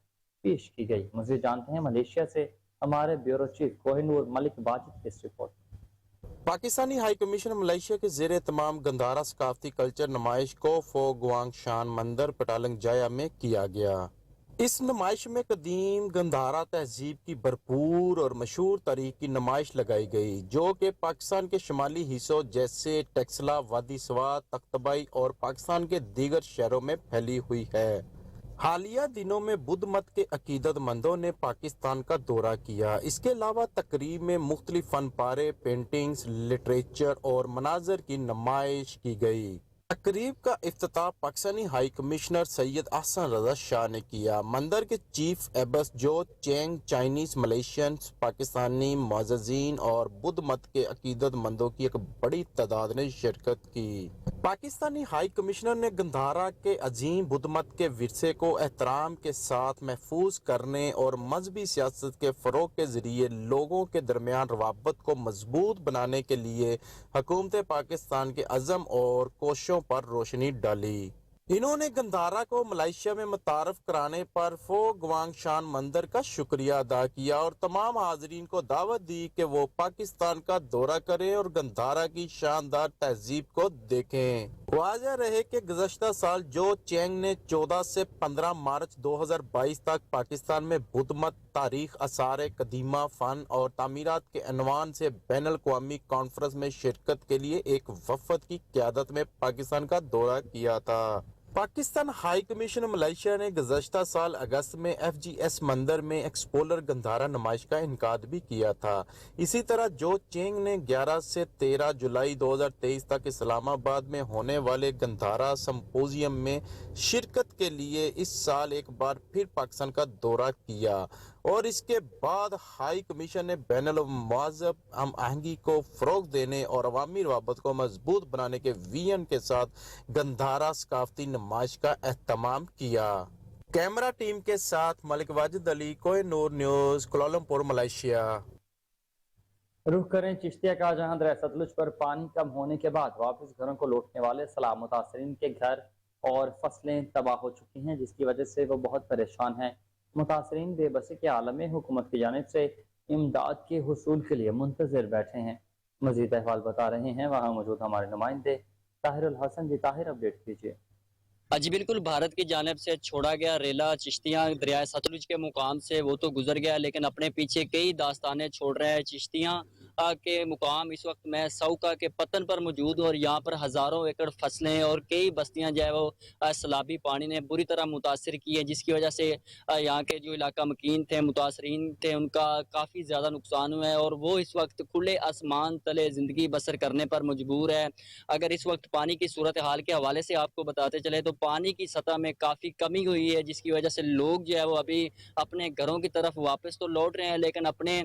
पेश की गई। मज़ीद जानते हैं मलेशिया से हमारे ब्यूरो चीफ कोहिनूर मलिक बाजिद की इस report. Pakistani high commission Malaysia के ज़ेर एहतमाम गंधारा सकाफती कल्चर नुमाइश को फो गुआंगशान मंदिर पेट्रोलिंग जाया में किया गया। इस नुमाइश में कदीम गंधारा तहजीब की भरपूर और मशहूर तारीख की नुमाइश लगाई गई, जो कि पाकिस्तान के शुमाली हिस्सों जैसे टेक्सला, वादी स्वात, तख्तबाई और पाकिस्तान के दीगर शहरों में फैली हुई है। हालिया दिनों में बुद्ध मत के अकीदतमंदों ने पाकिस्तान का दौरा किया। इसके अलावा तकरीब में मुख्तलिफ फन पारे, पेंटिंग्स, लिटरेचर और मनाजर की नुमाइश की गई। तकरीब का इफ्तिताह पाकिस्तानी हाई कमिश्नर सैयद अहसन रजा शाह ने किया। मंदिर के चीफ एबस जो चेंग, चाइनीज मलेशियंस, पाकिस्तानी मुअज़्ज़िज़ीन और बुद्ध मत के अकीदतमंदों की एक बड़ी तादाद ने शिरकत की। पाकिस्तानी हाई कमिश्नर ने गंधारा के अजीम बुद्ध मत के विरसे को एहतराम के साथ महफूज करने और मजहबी सियासत के फ़रोग़ के ज़रिए लोगों के दरमियान रवाबत को मजबूत बनाने के लिए हुकूमत पाकिस्तान के अज़म और कोशिशों पर रोशनी डाली। इन्होंने गंधारा को मलेशिया में मुतारफ कराने पर फो गुआंगशान मंदिर का शुक्रिया अदा किया और तमाम हाजरीन को दावत दी कि वो पाकिस्तान का दौरा करें और गंधारा की शानदार तहजीब को देखें। वाज़ह रहे कि गुज़श्ता साल जो चेंग ने 14 से 15 मार्च 2022 तक पाकिस्तान में बुद्ध मत, तारीख, आसार कदीमा, फ़न और तामीरात के अनवान से बैनुल अक़वामी कॉन्फ्रेंस में शिरकत के लिए एक वफ़द की क़यादत में पाकिस्तान का दौरा किया था। पाकिस्तान हाई कमीशन मलेशिया ने गुज़श्ता साल अगस्त में FGS मंदिर में एक्सपोलर गंधारा नुमाइश का इनकाद भी किया था। इसी तरह जो चेंग ने 11 से 13 जुलाई 2023 तक इस्लामाबाद में होने वाले गंधारा सम्पोजियम में शिरकत के लिए इस साल एक बार फिर पाकिस्तान का दौरा किया। اور اس کے بعد ہائی کمیشن نے بین المذہب ہم آہنگی کو فروغ دینے اور عوامی روابط کو مضبوط بنانے کے ویژن کے ساتھ گندھارا ثقافتی نمائش کا اہتمام کیا۔ کیمرہ ٹیم کے ساتھ ملک Wajid Ali, Koh Noor news, Kuala Lumpur, Malaysia. رخ کریں چشتیہ کا، جہاں درہ ستلج پر پانی کم ہونے کے بعد واپس گھروں کو لوٹنے والے سیلاب متاثرین کے گھر اور فصلیں تباہ ہو چکی ہیں، جس کی وجہ سے وہ بہت پریشان ہیں۔ متاثرین بے بسی کے عالم میں حکومت کی جانب سے امداد کے حصول کے لیے منتظر بیٹھے ہیں۔ مزید احوال بتا رہے ہیں وہاں موجود ہمارے نمائندے طاہر الحسن۔ جی طاہر، اپڈیٹ کیجیے۔ جی بالکل، بھارت کی جانب سے چھوڑا گیا ریلا چشتیاں دریائے ستلج کے مقام سے وہ تو گزر گیا، لیکن اپنے پیچھے کئی داستانیں چھوڑ رہے ہیں۔ چشتیاں کے مقام اس وقت میں سوکا کے پتن پر موجود ہوں اور یہاں پر ہزاروں ایکڑ فصلیں اور کئی بستیاں جو ہے وہ سیلابی پانی نے بری طرح متاثر کی ہیں، جس کی وجہ سے یہاں کے جو علاقہ مکین تھے، متاثرین تھے، ان کا کافی زیادہ نقصان ہوا ہے اور وہ اس وقت کھلے آسمان تلے زندگی بسر کرنے پر مجبور ہے۔ اگر اس وقت پانی کی صورتحال کے حوالے سے آپ کو بتاتے چلے تو پانی کی سطح میں کافی کمی ہوئی ہے، جس کی وجہ سے لوگ جو ہے وہ ابھی اپنے گھروں کی طرف واپس تو لوٹ رہے ہیں، لیکن اپنے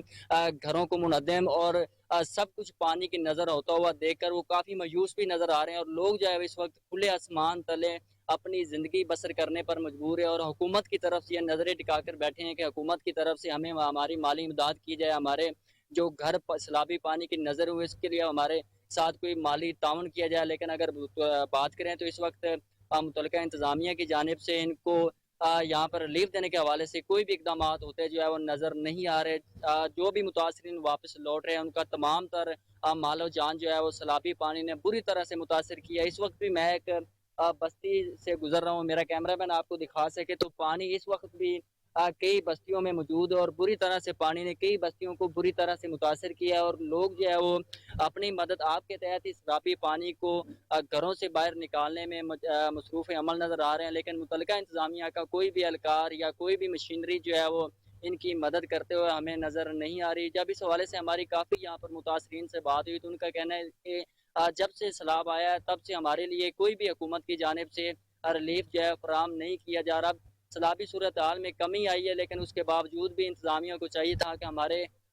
گھروں کو منہدم اور سب کچھ پانی کی نظر ہوتا ہوا دیکھ کر وہ کافی مایوس بھی نظر آ رہے ہیں اور لوگ جو ہے اس وقت کھلے آسمان تلے اپنی زندگی بسر کرنے پر مجبور ہے اور حکومت کی طرف سے یہ نظریں ٹکا کر بیٹھے ہیں کہ حکومت کی طرف سے ہمیں ہماری مالی امداد کی جائے، ہمارے جو گھر سیلابی پانی کی نظر ہوئے اس کے لیے ہمارے ساتھ کوئی مالی تعاون کیا جائے۔ لیکن اگر بات کریں تو اس وقت متعلقہ انتظامیہ کی جانب سے ان کو یہاں پر ریلیف دینے کے حوالے سے کوئی بھی اقدامات ہوتے جو ہے وہ نظر نہیں آ رہے۔ جو بھی متاثرین واپس لوٹ رہے ہیں ان کا تمام تر مال و جان جو ہے وہ سیلابی پانی نے بری طرح سے متاثر کیا۔ اس وقت بھی میں ایک بستی سے گزر رہا ہوں، میرا کیمرہ مین آپ کو دکھا سکے تو پانی اس وقت بھی کئی بستیوں میں موجود ہے اور بری طرح سے پانی نے کئی بستیوں کو بری طرح سے متاثر کیا ہے اور لوگ جو ہے وہ اپنی مدد آپ کے تحت اس سیلابی پانی کو گھروں سے باہر نکالنے میں مصروف عمل نظر آ رہے ہیں، لیکن متعلقہ انتظامیہ کا کوئی بھی اہلکار یا کوئی بھی مشینری جو ہے وہ ان کی مدد کرتے ہوئے ہمیں نظر نہیں آ رہی۔ جب اس حوالے سے ہماری کافی یہاں پر متاثرین سے بات ہوئی تو ان کا کہنا ہے کہ جب سے سیلاب آیا ہے تب سے ہمارے لیے کوئی بھی حکومت کی جانب سے ریلیف جو ہے فراہم نہیں کیا جا رہا۔ سیلابی صورتحال میں کمی آئی ہے، لیکن اس کے باوجود بھی انتظامیہ کو چاہیے تھا کہ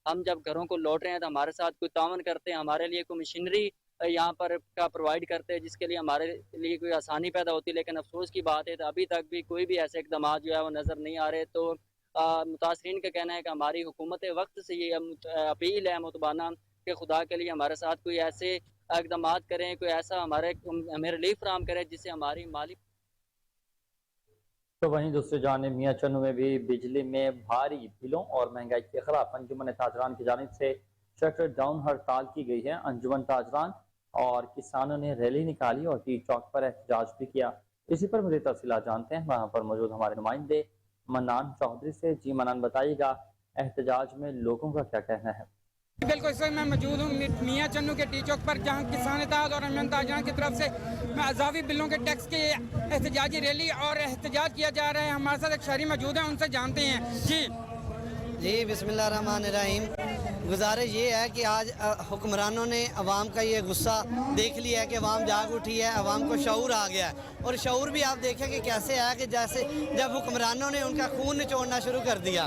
ہم جب گھروں کو لوٹ رہے ہیں تو ہمارے ساتھ کوئی تعاون کرتے ہیں، ہمارے لیے کوئی مشینری یہاں پر کا پرووائڈ کرتے ہیں جس کے لیے ہمارے لیے کوئی آسانی پیدا ہوتی، لیکن افسوس کی بات ہے تو ابھی تک بھی کوئی بھی ایسے اقدامات جو ہے وہ نظر نہیں آ رہے۔ تو متاثرین کا کہنا ہے کہ ہماری حکومت وقت سے یہ اپیل ہے متبانہ کہ خدا کے لیے ہمارے ساتھ کوئی ایسے اقدامات کریں، کوئی ایسا ہمیں ریلیف فراہم کرے جس سے ہماری مالی۔ تو وہیں دوسری جانب میاں چنو میں بھی بجلی میں بھاری بلوں اور مہنگائی کے خلاف انجمن تاجران کی جانب سے شٹر ڈاؤن ہڑتال کی گئی ہے۔ انجمن تاجران اور کسانوں نے ریلی نکالی اور ٹی چوک پر احتجاج بھی کیا۔ اسی پر مزید تفصیلات جانتے ہیں وہاں پر موجود ہمارے نمائندے منان چودھری سے۔ جی منان، بتائیے گا احتجاج میں لوگوں کا کیا کہنا ہے؟ بالکل، اس وقت میں موجود ہوں میاں چنو کے ٹی چوک پر، جہاں کسان اتحاد اور انجمن تاجران کی طرف سے اضافی بلوں کے ٹیکس کے احتجاجی ریلی اور احتجاج کیا جا رہا ہے۔ ہمارے ساتھ ایک شہری موجود ہیں، ان سے جانتے ہیں۔ جی بسم اللہ الرحمن الرحیم۔ گزارش یہ ہے کہ آج حکمرانوں نے عوام کا یہ غصہ دیکھ لیا ہے کہ عوام جاگ اٹھی ہے، عوام کو شعور آ گیا ہے، اور شعور بھی آپ دیکھیں کہ کیسے ہے کہ جیسے جب حکمرانوں نے ان کا خون نچوڑنا شروع کر دیا۔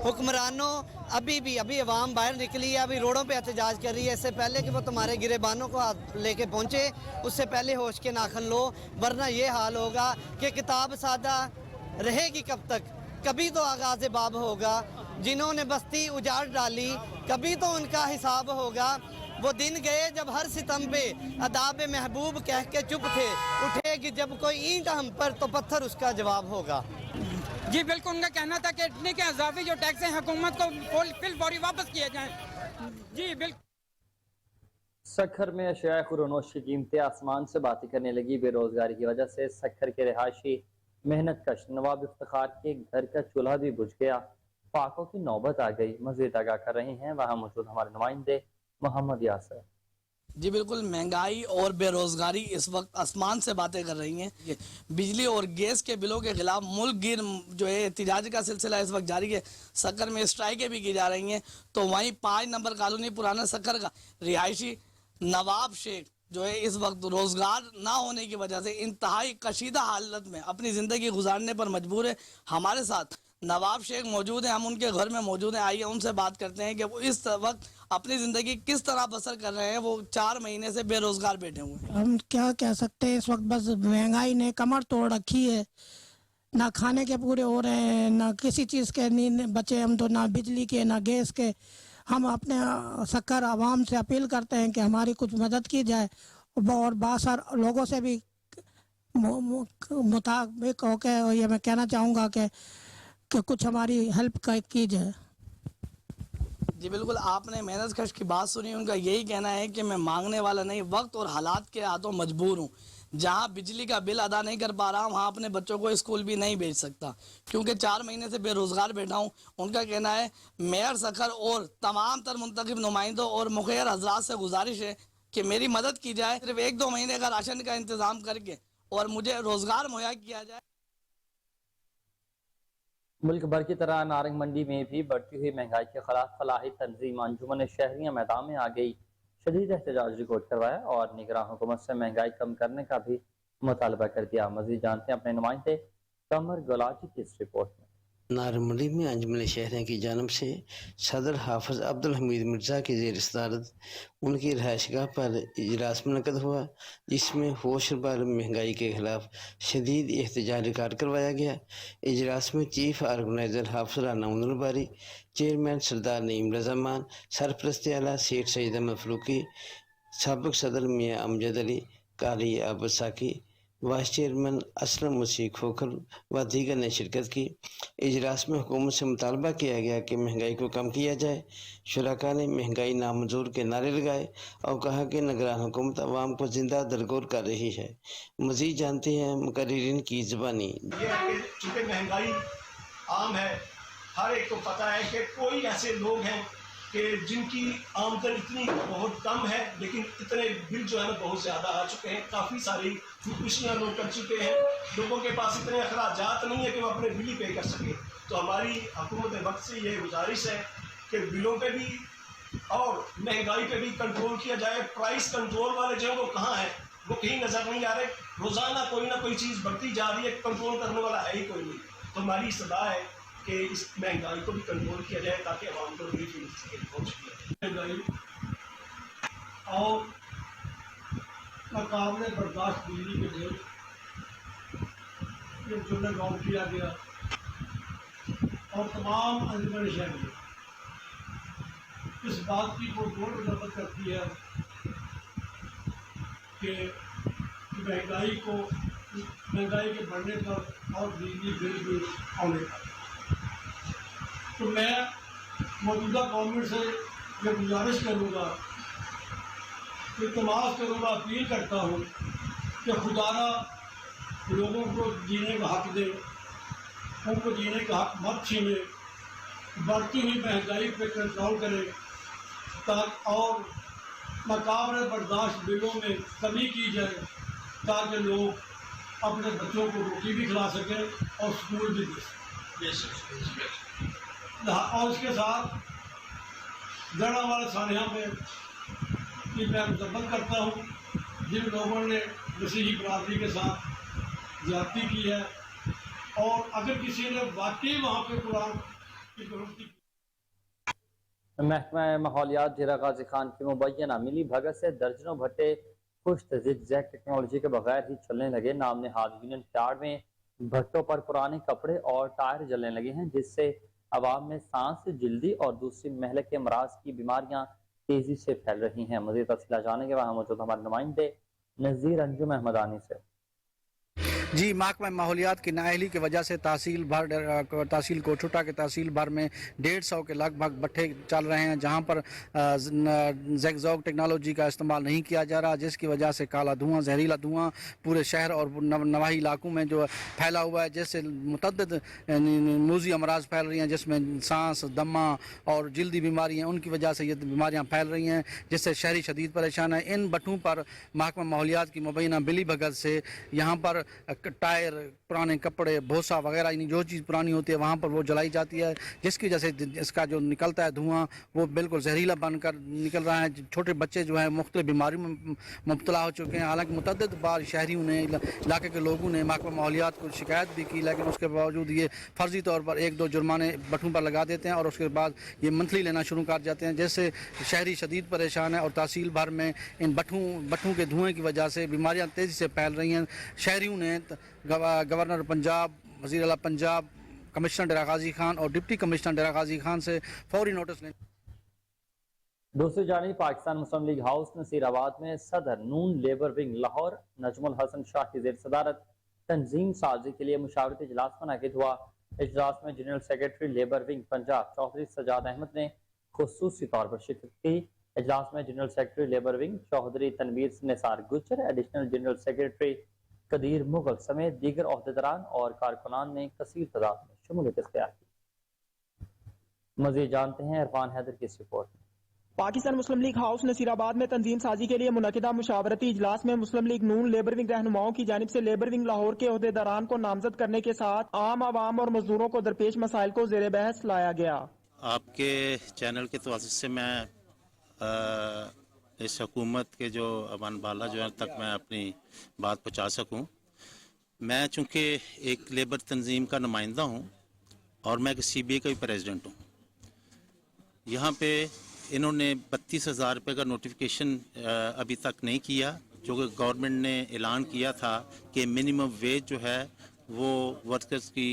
حکمرانوں ابھی عوام باہر نکلی ہے، ابھی روڈوں پہ احتجاج کر رہی ہے۔ اس سے پہلے کہ وہ تمہارے گریبانوں کو لے کے پہنچے، اس سے پہلے ہوش کے ناخن لو، ورنہ یہ حال ہوگا کہ کتاب سادہ رہے گی کب تک؟ کبھی تو آغاز باب ہوگا۔ جنہوں نے بستی اجاڑ ڈالی کبھی تو ان کا حساب ہوگا۔ وہ دن گئے جب ہر ستم پہ اداب محبوب کہہ کے چپ تھے، اٹھے گی جب کوئی اینٹ ہم پر تو پتھر اس کا جواب ہوگا۔ جی بالکل، ان کا کہنا تھا کہ اتنے کے اضافی جو ٹیکس ہیں حکومت کو فوری واپس کیے جائیں۔ جی بالکل۔ سکھر میں اشیاء خوردونوش کی قیمتیں آسمان سے باتیں کرنے لگی۔ بے روزگاری کی وجہ سے سکھر کے رہائشی محنت کش نواب افتخار کے گھر کا چولہا بھی بجھ گیا۔ فاقوں کی نوبت آ گئی۔ مزید آگاہ کر رہے ہیں وہاں موجود ہمارے نمائندے محمد یاسر۔ جی بالکل، مہنگائی اور بے روزگاری اس وقت آسمان سے باتیں کر رہی ہیں۔ بجلی اور گیس کے بلوں کے خلاف ملک گیر جو ہے احتجاج کا سلسلہ اس وقت جاری ہے۔ سکھر میں اسٹرائکیں بھی کی جا رہی ہیں، تو وہیں 5 نمبر کالونی پرانا سکھر کا رہائشی نواب شیخ جو ہے اس وقت روزگار نہ ہونے کی وجہ سے انتہائی کشیدہ حالت میں اپنی زندگی گزارنے پر مجبور ہے۔ ہمارے ساتھ नवाब शेख मौजूद हैं, हम उनके घर में मौजूद हैं। आइए उनसे बात करते हैं कि वो इस वक्त अपनी ज़िंदगी किस तरह बसर कर रहे हैं। वो 4 महीने से बेरोज़गार बैठे हुए हैं। हम क्या कह सकते हैं, इस वक्त बस महंगाई ने कमर तोड़ रखी है। ना खाने के पूरे हो रहे हैं, ना किसी चीज़ के नींद बचे हम तो, ना बिजली के ना गैस के। हम अपने शक्कर आवाम से अपील करते हैं कि हमारी कुछ मदद की जाए और बासर लोगों से भी मुताबिक होकर ये मैं कहना चाहूँगा कि कुछ हमारी हेल्प की जाए। जी बिल्कुल, आपने मेहनत कश की बात सुनी। उनका यही कहना है कि मैं मांगने वाला नहीं, वक्त और हालात के हाथों मजबूर हूँ। जहाँ बिजली का बिल अदा नहीं कर पा रहा हूँ, वहाँ अपने बच्चों को स्कूल भी नहीं भेज सकता क्योंकि 4 महीने से बेरोज़गार बैठा हूँ। उनका कहना है मेयर सखर और तमाम तर मुंतखब नुमाइंदों और मुखिया हजरात से गुजारिश है कि मेरी मदद की जाए। सिर्फ 1-2 महीने का राशन का इंतज़ाम करके और मुझे रोज़गार मुहैया किया जाए। मुल्क भर की तरह नारंग मंडी में भी बढ़ती हुई महंगाई के खिलाफ फलाही तंजीम अंजुमन शहरियाँ मैदान में आ गई। शदीद एहतजाज रिकॉर्ड करवाया और निगरान हुकूमत से महंगाई कम करने का भी मुतालबा कर दिया। मज़ीद जानते हैं अपने नुमाइंदे कमर गुलाटी की इस रिपोर्ट में। नारंग मंडी में अंजुमन शहरियों की जानब से सदर हाफिज अब्दुल हमीद मिर्ज़ा की ज़ेर सदारत उनकी रहायशगाह पर इजलास मुनक़द हुआ, जिसमें होश भर महंगाई के खिलाफ शदीद एहतजाज रिकॉर्ड करवाया गया। इजलास में चीफ ऑर्गेनाइज़र हाफिज राना उन्नबारी, चेयरमैन सरदार नईम रज़ामान, सरपरस्त आला सेठ सईद अहमद फरूकी, साबिक़ सदर मियाँ अमजद अली, कारी आबद साकी, वाइस चेयरमैन असलम मसीह खोखर व दीगर ने शिरकत की। इजलास में हुकूमत से मुतालबा किया गया कि महंगाई को कम किया जाए। शुरका ने महंगाई नामंजूर के नारे लगाए और कहा कि निगरान हुकूमत अवाम को जिंदा दरगोर कर रही है। मज़ीद जानते हैं मुकर्रिरीन की ज़बानी। चूँकि महंगाई आम है, हर एक को पता है कि कोई ऐसे लोग हैं कि जिनकी आमदन इतनी बहुत कम है लेकिन इतने बिल जो है ना बहुत ज़्यादा आ चुके हैं। काफ़ी सारी खुदकुशियाँ लोग कर चुके हैं। लोगों के पास इतने अखराजात नहीं है कि वो अपने बिल ही पे कर सकें। तो हमारी हुकूमत वक्त से ये गुजारिश है कि बिलों पे भी और महंगाई पे भी कंट्रोल किया जाए। प्राइस कंट्रोल वाले जो है वो कहाँ है, वो कहीं नज़र नहीं आ रहे। रोज़ाना कोई ना कोई चीज़ बढ़ती जा रही है, कंट्रोल करने वाला है ही कोई नहीं। तो हमारी सलाह है कि इस महंगाई को भी कंट्रोल किया जाए ताकि आवाम को रिलीफ मिल सके। महंगाई और नाकाबिले बर्दाश्त बिजली के बिल जो लगाव किया गया और तमाम अंजुमन शहरी इस बात की को जोर मदद करती है कि महंगाई के बढ़ने पर और बिजली बिल भी आने पर। तो मैं मौजूदा गवर्नमेंट से ये गुजारिश करूँगा, इल्तमास करूँगा, अपील करता हूँ कि खुदारा लोगों को जीने का हक दे, उनको जीने का हक मत छीने, बढ़ती हुई महंगाई पे कंट्रोल करे और नाकाबिले बर्दाश्त बिलों में कमी की जाए ताकि लोग अपने बच्चों को रोटी भी खिला सकें और स्कूल भी दे सकें। और इसके साथ जड़ा वाले सानिया में कि मैं मुजम्मत करता हूँ जिन लोगों ने मसीही बरादरी के साथ ज्यादती की है और अगर किसी ने वाकई वहाँ पे कुरान की दुरुस्ती की। महकमा माहौलियात जिला गाजी खान की मुबैना मिली भगत से दर्जनों भट्टे खुश्त ज़िगज़ैग टेक्नोलॉजी के बगैर ही चलने लगे। नाम नहाद यूनियन यार्ड में भट्टों पर पुराने कपड़े और टायर जलने लगे हैं, जिससे अवाम में सांस, जल्दी और दूसरी महलक के अमराज की बीमारियां तेजी से फैल रही हैं। मज़ीद तफसील जानेंगे वहाँ मौजूद हमारे नुमाइंदे नज़ीर अंजुम अहमदानी से। जी, महकमा माहौलियात की नाअहली की वजह से तहसील कोटुटा के तहसील भर में 150 के लगभग भट्टे चल रहे हैं, जहां पर ज़िगज़ैग टेक्नोलॉजी का इस्तेमाल नहीं किया जा रहा, जिसकी वजह से काला धुआं, जहरीला धुआं पूरे शहर और नवाही इलाकों में जो फैला हुआ है, जिससे मुतअद्दिद मूज़ी अमराज फैल रही हैं, जिसमें सांस, दमा और जल्दी बीमारियाँ, उनकी वजह से ये बीमारियाँ फैल रही हैं, जिससे शहरी शदीद परेशान है। इन भट्टों पर महकमा माहौलियात की मुबैना बिली भगत से यहाँ पर टायर, पुराने कपड़े, भूसा वगैरह, यानी जो चीज़ पुरानी होती है वहाँ पर वो जलाई जाती है, जिसकी वजह से इसका जो निकलता है धुआं वो बिल्कुल जहरीला बनकर निकल रहा है। छोटे बच्चे जो हैं मुख्तलिफ बीमारियों में मुब्तला हो चुके हैं। हालांकि मुतअद्दिद बार शहरियों ने, इलाके के लोगों ने महकमा माहौलियात को शिकायत भी की, लेकिन उसके बावजूद ये फर्जी तौर पर 1-2 जुर्माने भट्ठों पर लगा देते हैं और उसके बाद ये मंथली लेना शुरू कर जाते हैं, जिससे शहरी शदीद परेशान है और तहसील भर में इन भट्ठों के धुएँ की वजह से बीमारियाँ तेज़ी से फैल रही हैं। शहरियों ने गवर्नर पंजाब, वज़ीर आला पंजाब, कमिश्नर डेरा गाजी खान और डिप्टी कमिश्नर डेरा गाजी खान से फौरी नोटिस लेने। दूसरी जानिब पाकिस्तान मुस्लिम लीग हाउस नसीराबाद में सदर नून लेबर विंग लाहौर नजमुल हसन शाह की ज़ेर सदारत तंजीम साजी के लिए मुशावरती इजलास मुनक़िद हुआ। इजलास में general secretary labour wing Punjab Chaudhry Sajjad Ahmad ने खुसूसी तौर पर शिरकत की। इजलास में general secretary labour wing Chaudhry Tanveer Nisar Gujjar, additional general secretary Qadeer Mughal समेत दीगर ओहदेदारान और कारकुनान ने कसीर तादाद में शमूलियत इख्तियार की। मज़ीद जानते हैं इरफान हैदर की इस रिपोर्ट में। पाकिस्तान मुस्लिम लीग हाउस नसीराबाद में तंजीम साजी के लिए मुनक़िदा मुशावरती इजलास में मुस्लिम लीग नून लेबर विंग रहनुमाओं की जानिब से लेबर विंग लाहौर के ओहदेदारान को नामजद करने के साथ आम आवाम और मजदूरों को दरपेश मसाइल को ज़ेर बहस लाया गया। आपके चैनल के तवज्जुह से मैं इस हुकूमत के जो अमान बाला जो है तक मैं अपनी बात पहुँचा सकूँ। मैं चूँकि एक लेबर तंजीम का नुमाइंदा हूँ और मैं CBA का भी प्रेसिडेंट हूँ। यहाँ पे इन्होंने 32,000 रुपये का नोटिफिकेशन अभी तक नहीं किया, जो कि गवर्नमेंट ने ऐलान किया था कि मिनिमम वेज जो है वो वर्कर्स की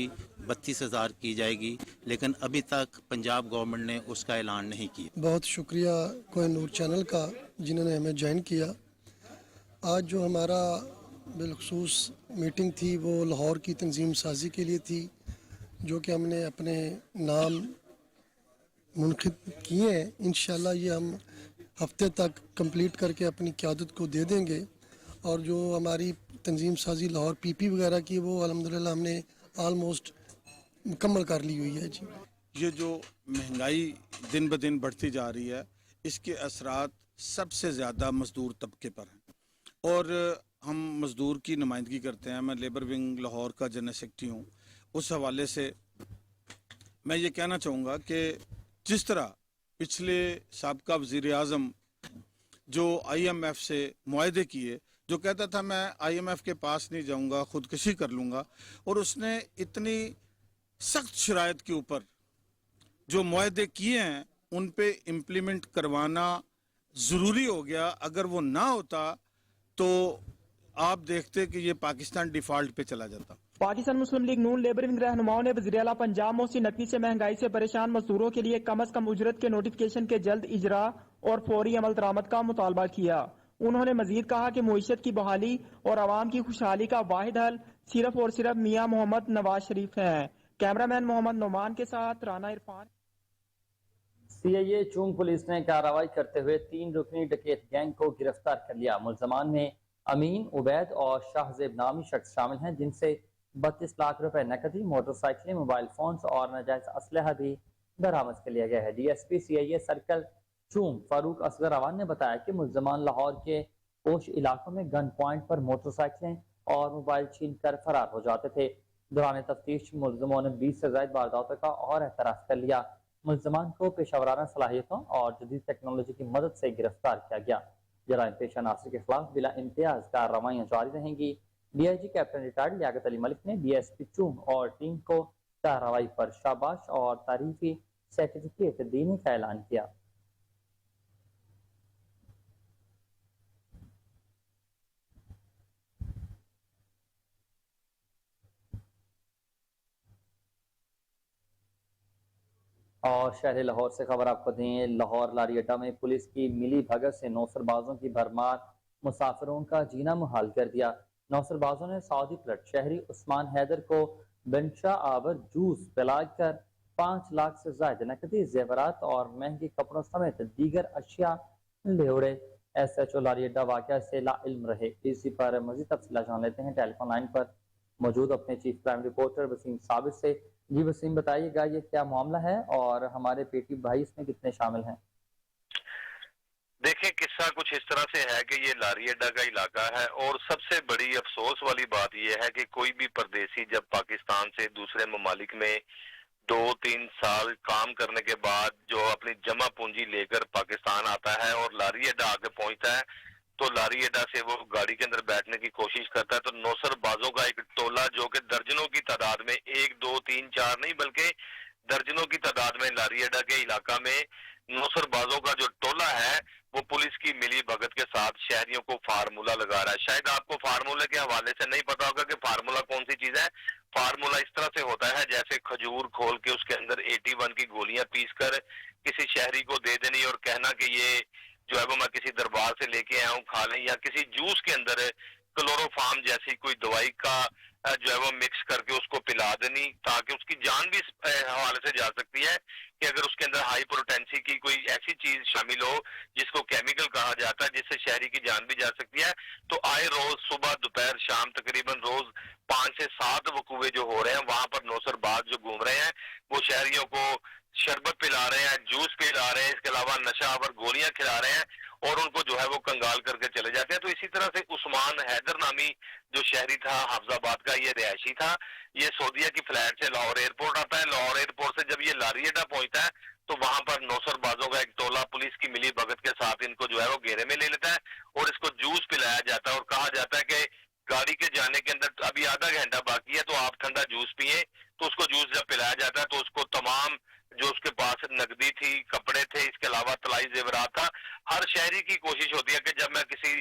32,000 की जाएगी, लेकिन अभी तक पंजाब गवर्नमेंट ने उसका ऐलान नहीं किया। बहुत शुक्रिया कोहिनूर चैनल का जिन्होंने हमें ज्वाइन किया। आज जो हमारा बिलखसूस मीटिंग थी वो लाहौर की तंजीम साजी के लिए थी, जो कि हमने अपने नाम मुनक़िद किए हैं। इंशाल्लाह ये हम हफ्ते तक कंप्लीट करके अपनी क़यादत को दे देंगे। और जो हमारी तंजीम साजी लाहौर PP वगैरह की वो अल्हम्दुलिल्लाह हमने आलमोस्ट मुकम्मल कर ली हुई है जी। ये जो महंगाई दिन ब दिन बढ़ती जा रही है, इसके असरात सबसे ज़्यादा मज़दूर तबके पर हैं और हम मज़दूर की नुमाइंदगी करते हैं। मैं लेबर विंग लाहौर का जनरल सेक्रेटरी हूँ। उस हवाले से मैं ये कहना चाहूँगा कि जिस तरह पिछले साबका वज़ीर आज़म जो IMF से मुआहदे किए, जो कहता था मैं IMF के पास नहीं जाऊंगा, खुदकशी कर लूँगा, और उसने इतनी सख्त शराइत के ऊपर जो मुआहदे किए हैं उन पे इम्प्लीमेंट करवाना ज़रूरी हो गया। अगर वो ना होता तो आप देखते कि ये पाकिस्तान डिफ़ॉल्ट पे चला जाता। पाकिस्तान मुस्लिम लीग नून लेबर विंग रहनुमाओं ने वज़ीर आला पंजाब मोहसिन नकवी से महंगाई से परेशान मजदूरों के लिए कम अज कम उजरत के नोटिफिकेशन के जल्द इजरा और फौरी अमल दरामद का मुतालबा किया। उन्होंने मजीद कहा कि मुईशत की बहाली और आवाम की खुशहाली का वाहिद हल सिर्फ और सिर्फ मियाँ मोहम्मद नवाज शरीफ हैं। कैमरामैन मोहम्मद नोमान के साथ राना इरफान। CIA चूंग पुलिस ने कार्रवाई करते हुए 3 रुकनी डकैत गैंग को गिरफ्तार कर लिया। मुलजमान में अमीन, उबैद और शाहजेब नामी शख्स शामिल हैं, जिनसे 32 लाख रुपए नकदी, मोटरसाइकिलें, मोबाइल फोन्स और नाजायज असलहा भी बरामद कर लिया गया है। DSP CIA circle Chung Farooq Asghar Awan ने बताया कि मुलजमान लाहौर के पोश इलाकों में गन पॉइंट पर मोटरसाइकिलें और मोबाइल छीन कर फरार हो जाते थे। दौरान तफ्तीश मुलजमों ने 20 से ज्यादा वारदातों का और एतराफ़ कर लिया। मुलजमान को पेशावराना सलाहियतों और जदीद टेक्नोलॉजी की मदद से गिरफ्तार किया गया। जराइम पेशा नासिर के खिलाफ बिला इम्तियाज कार्रवाइयाँ जारी रहेंगी। DIG captain retired Liaquat Ali Malik ने DSP चूंग और टीम को कार्रवाई पर शाबाश और तारीफी सर्टिफिकेट देने का ऐलान किया। और शहर लाहौर से खबर आपको दें, लाहौर लारी अड्डा में पुलिस की मिली भगत से नौसरबाजों की भरमार मुसाफिरों का जीना मुहाल कर दिया। नौसरबाजों ने सऊदी प्लट शहरी उस्मान हैदर को बिनशा आवर जूस पिलाकर 5 लाख से ज्यादा नकदी, जेवरात और महंगे कपड़ों समेत दीगर अशिया ले उड़े। SHO लारी अड्डा वाक़या से लाइल्म रहे। इसी पर मजीद तफसील जान लेते हैं टेलीफोन लाइन पर मौजूद अपने chief crime reporter Waseem Sabir से। जी वसीम, बताइएगा ये क्या मामला है और हमारे पेटी भाई इसमें कितने शामिल हैं? देखें, किस्सा कुछ इस तरह से है कि ये लारी अड्डा का इलाका है और सबसे बड़ी अफसोस वाली बात यह है कि कोई भी परदेसी जब पाकिस्तान से दूसरे ममालिक में 2-3 साल काम करने के बाद जो अपनी जमा पूंजी लेकर पाकिस्तान आता है और लारी अड्डा आगे पहुंचता है, तो लारी अड्डा से वो गाड़ी के अंदर बैठने की कोशिश करता है, तो नौसरबाजों का एक टोला जो कि दर्जनों की तादाद में 1, 2, 3, 4 नहीं बल्कि दर्जनों की तादाद में लारी अड्डा के इलाका में नौसरबाजों का जो टोला है वो पुलिस की मिली भगत के साथ शहरियों को फार्मूला लगा रहा है। शायद आपको फार्मूले के हवाले से नहीं पता होगा कि फार्मूला कौन सी चीज है। फार्मूला इस तरह से होता है जैसे खजूर खोल के उसके अंदर 81 की गोलियां पीस कर किसी शहरी को दे देनी और कहना कि ये जो है वो मैं किसी दरबार से लेके आया हूँ, खा लें, या किसी जूस के अंदर क्लोरोफार्म जैसी कोई दवाई का जो है वो मिक्स करके उसको पिला देनी, ताकि उसकी जान भी इस हवाले से जा सकती है कि अगर उसके अंदर हाई पोटेंसी की कोई ऐसी चीज शामिल हो जिसको केमिकल कहा जाता है जिससे शहरी की जान भी जा सकती है। तो आए रोज सुबह दोपहर शाम तकरीबन रोज 5 से 7 वकूए जो हो रहे हैं वहां पर नौसरबाज जो घूम रहे हैं वो शहरियों को शरबत पिला रहे हैं, जूस पिला रहे हैं, इसके अलावा नशावर गोलियां खिला रहे हैं और उनको जो है वो कंगाल करके चले जाते हैं। तो इसी तरह से उस्मान हैदर नामी जो शहरी था हाफजाबाद का, ये रिहायशी था, ये सऊदीया की फ्लैट से लाहौर एयरपोर्ट आता है। लाहौर एयरपोर्ट से जब ये लारी अड्डा पहुंचता है तो वहां पर नौसरबाजों का एक टोला पुलिस की मिली भगत के साथ इनको जो है वो घेरे में ले लेता है और इसको जूस पिलाया जाता है और कहा जाता है कि गाड़ी के जाने के अंदर अभी आधा घंटा बाकी है तो आप ठंडा जूस पिए। तो उसको जूस जब पिलाया जाता है तो उसको तमाम जो उसके पास नकदी थी, कपड़े थे, इसके अलावा तलाई जेवरात था। हर शहरी की कोशिश होती है कि जब मैं किसी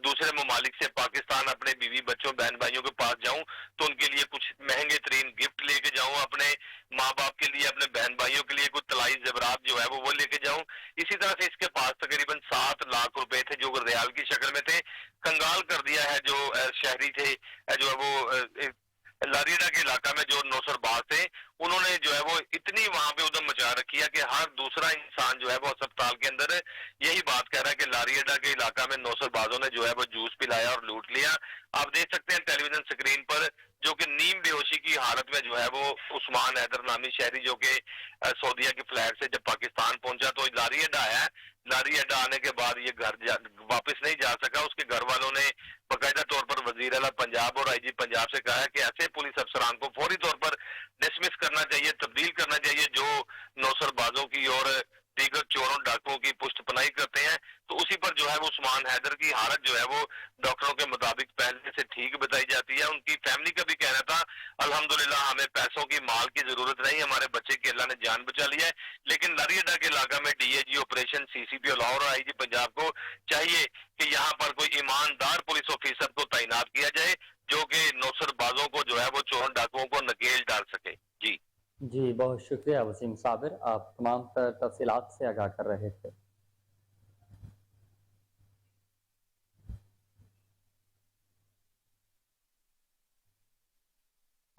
दूसरे ममालिक से पाकिस्तान अपने बीवी बच्चों बहन भाइयों के पास जाऊं तो उनके लिए कुछ महंगे तरीन गिफ्ट लेके जाऊं, अपने माँ बाप के लिए, अपने बहन भाइयों के लिए कुछ तलाई जेवरात जो है वो लेके जाऊं। इसी तरह से इसके पास तकरीबन 7 लाख रुपए थे जो रियाल की शक्ल में थे। कंगाल कर दिया है जो शहरी थे, जो है वो लारी अड्डा के इलाका में जो नौसरबाज थे, उन्होंने जो है वो इतनी वहां पे उधम मचा रखी है कि हर दूसरा इंसान जो है वो अस्पताल के अंदर यही बात कह रहा है कि लारी अड्डा के इलाका में नौसरबाजों ने जो है वो जूस पिलाया और लूट लिया। आप देख सकते हैं टेलीविजन स्क्रीन पर जो कि नीम बेहोशी की हालत में जो है वो उस्मान हैदर नामी शहरी जो कि सऊदीया की फ्लैट से जब पाकिस्तान पहुंचा तो लारी अड्डा आया। लारी अड्डा आने के बाद ये घर वापस नहीं जा सका। उसके घर वालों ने बाकायदा तौर पर वजीर आला पंजाब और आईजी पंजाब से कहा है कि ऐसे पुलिस अफसरान को फौरी तौर पर डिसमिस करना चाहिए, तब्दील करना चाहिए जो नौसरबाजों की और दीगर चोरों डाकुओं की पुष्टपनाही करते हैं। तो उसी पर जो है वो उस्मान हैदर की हालत जो है वो डॉक्टरों के मुताबिक पहले से ठीक बताई जाती है। उनकी फैमिली का भी कहना था अल्हम्दुलिल्लाह हमें पैसों की माल की जरूरत नहीं, हमारे बच्चे की अल्लाह ने जान बचा ली है। लेकिन लारी अड्डा के इलाका में डीएजी ऑपरेशन सीसीपी लाहौर और आईजी पंजाब को चाहिए कि यहाँ पर कोई ईमानदार पुलिस ऑफिसर को तैनात किया जाए जो कि नौसरबाजों को जो है वो चोरों डाकुओं को नकेल डाल सके। जी बहुत शुक्रिया वसीम साबिर, आप तमाम तफसीलात से आगाह कर रहे थे।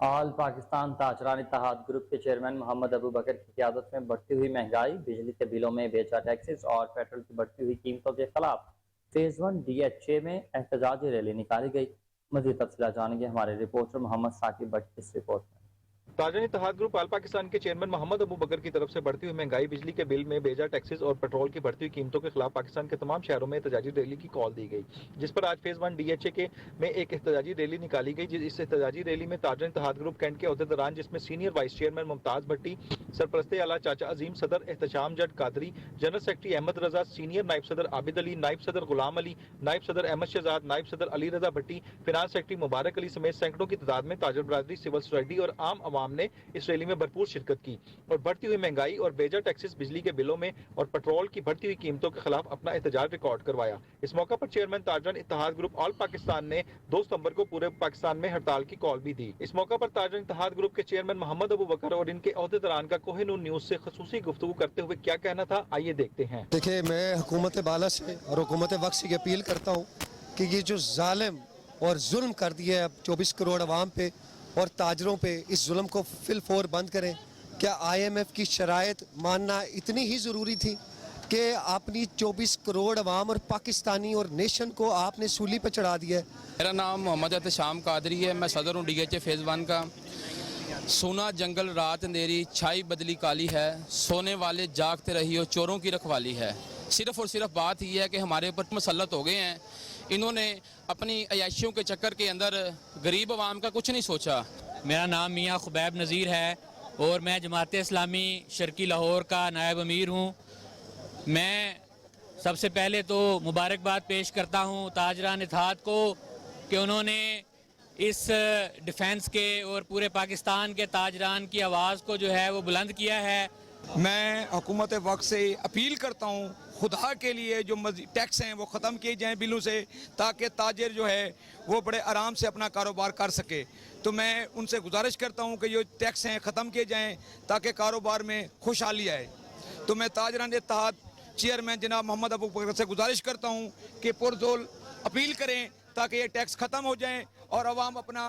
आल पाकिस्तान ताजरान इत्तेहाद ग्रुप के चेयरमैन मोहम्मद अबू बकर की क़यादत में बढ़ती हुई महंगाई, बिजली के बिलों में बेचा टैक्सेस और पेट्रोल की बढ़ती हुई कीमतों के खिलाफ फेज 1 DHA में एहतजाजी रैली निकाली गई। मज़ीद तफसीलात जानेंगे हमारे रिपोर्टर मोहम्मद साकिब भट्ट की इस रिपोर्ट में। ताजरान इत्तेहाद ग्रुप आल पाकिस्तान के चेयरमैन मोहम्मद अबू बकर की तरफ से बढ़ती हुई महंगाई, बिजली के बिल में बेजा टैक्सेस और पेट्रोल की बढ़ती हुई कीमतों के खिलाफ पाकिस्तान के तमाम शहरों में एहतजाजी रैली की कॉल दी गई, जिस पर आज फेज 1 DHA के में एक एहतजाजी रैली निकाली गई। इस एहतजाजी रैली में ताजरान इत्तेहाद ग्रुप कैंट के अहदेदारान जिसमें सीनियर वाइस चेयरमैन मुमताज भट्टी, सरपरस्ते आला चाचा अजीम, सदर एहतशाम जट कादरी, जनरल सेक्रेटरी अहमद रजा, सीनियर नायब सदर आबिद अली, नायब सदर गुलाम अली, नायब सदर अहमद शहजाद, नायब सदर अली रजा भट्टी, फिनांस सेक्रेटरी मुबारक अली समेत सैकड़ों की तादाद में ताजर बरादरी, सिविल सोसाइटी और आम आवाम ने इस रैली में भरपूर शिरकत की और बढ़ती हुई महंगाई और बेजा टैक्सेस, बिजली के बिलों में और पेट्रोल की बढ़ती हुई कीमतों के खिलाफ अपना एहतजाज रिकॉर्ड करवाया। इस मौका पर चेयरमैन ताजरान इत्तेहाद ग्रुप ऑल पाकिस्तान ने 2 सितंबर को पूरे पाकिस्तान में हड़ताल की कॉल भी दी। इस मौका पर ताजरान इत्तेहाद ग्रुप के चेयरमैन मोहम्मद अबू बकर और इनके अहदेदारान का कोहिनूर न्यूज से खसूसी गुफ्तगू करते हुए क्या कहना था, आइए देखते हैं। देखिए, मैं हुकूमत बाला से और हुकूमत वक्त से अपील करता हूँ कि ये जो जालिम और जुल्म कर दिया है 24 करोड़ अवाम पे और ताजरों पे, इस जुल्म को फिलफौर बंद करें। क्या IMF की शराइत मानना इतनी ही ज़रूरी थी कि अपनी 24 करोड़ अवाम और पाकिस्तानी और नेशन को आपने सूली पर चढ़ा दिया है? मेरा नाम मोहम्मद एहतशाम कादरी है, मैं सदर हूँ DHA फेज़ 1 का। सोना जंगल रात अंधेरी, छाई बदली काली है, सोने वाले जागते रही हो, चोरों की रखवाली है। सिर्फ और सिर्फ बात ये है कि हमारे ऊपर मुसल्लत हो गए हैं। इन्होंने अपनी अयाशियों के चक्कर के अंदर गरीब आवाम का कुछ नहीं सोचा। मेरा नाम मियाँ खुबैब नज़ीर है और मैं जमात इस्लामी शर्की लाहौर का नायब अमीर हूँ। मैं सबसे पहले तो मुबारकबाद पेश करता हूँ ताजरान इत्तेहाद को कि उन्होंने इस डिफेंस के और पूरे पाकिस्तान के ताजरान की आवाज़ को जो है वो बुलंद किया है। मैं हुकूमत वक्त से अपील करता हूँ खुदा के लिए जो टैक्स हैं वो ख़त्म किए जाएं बिलों से, ताकि ताजिर जो है वो बड़े आराम से अपना कारोबार कर सके। तो मैं उनसे गुजारिश करता हूँ कि जो टैक्स हैं ख़त्म किए जाएं ताकि कारोबार में खुशहाली आए। तो मैं ताजरान इत्तेहाद चेयरमैन जनाब मोहम्मद अबू बकर से गुजारिश करता हूँ कि पुरजोर अपील करें ताकि ये टैक्स ख़त्म हो जाएं और आवाम अपना।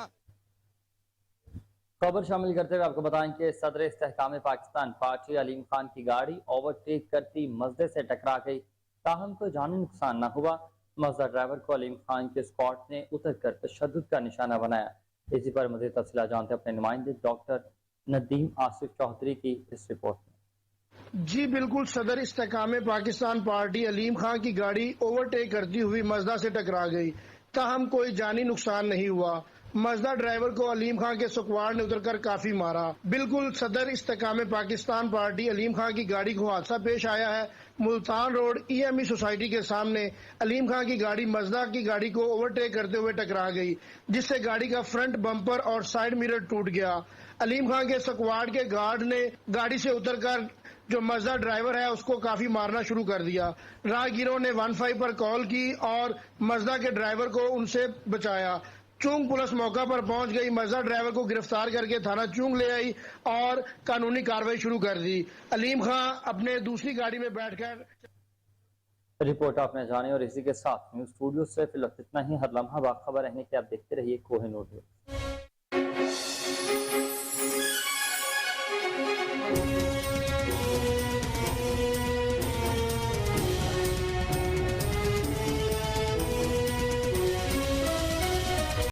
खबर शामिल करते हुए आपको बताएं कि सदर इस्तेहकाम पाकिस्तान पार्टी अलीम खान की गाड़ी ओवरटेक करती मजदे से टकरा गई, ताहम कोई जानी नुकसान न हुआ। मजदा ड्राइवर को अलीम खान के स्क्वाड ने उतरकर तशद्दुद का निशाना बनाया। इसी पर मज़ीद तफसीलात जानते अपने नुमाइंदे डॉक्टर नदीम आसिफ चौधरी की इस रिपोर्ट में। जी बिल्कुल, सदर इस्तेहकाम पाकिस्तान पार्टी अलीम खान की गाड़ी ओवरटेक करती हुई मजदा से टकरा गई, ताहम कोई जानी नुकसान नहीं हुआ। मजदा ड्राइवर को अलीम खान के स्क्वाड ने उतरकर काफी मारा। बिल्कुल सदर इस्तेहकाम पाकिस्तान पार्टी अलीम खान की गाड़ी को हादसा पेश आया है। मुल्तान रोड EME सोसाइटी के सामने अलीम खान की गाड़ी मजदा की गाड़ी को ओवरटेक करते हुए टकरा गई, जिससे गाड़ी का फ्रंट बम्पर और साइड मिरर टूट गया। अलीम खान के स्क्वाड के गार्ड ने गाड़ी से उतरकर जो मजदा ड्राइवर है उसको काफी मारना शुरू कर दिया। राहगीरों ने 15 पर कॉल की और मजदा के ड्राइवर को उनसे बचाया। चूंग पुलिस मौका पर पहुंच गई, मजदा ड्राइवर को गिरफ्तार करके थाना चूंग ले आई और कानूनी कार्रवाई शुरू कर दी। अलीम खान अपने दूसरी गाड़ी में बैठकर। रिपोर्ट आपने जाने और इसी के साथ न्यूज स्टूडियो से फिलहाल इतना ही। हर लम्हा बाखबर रहने के आप देखते रहिए कोहिनूर न्यूज़।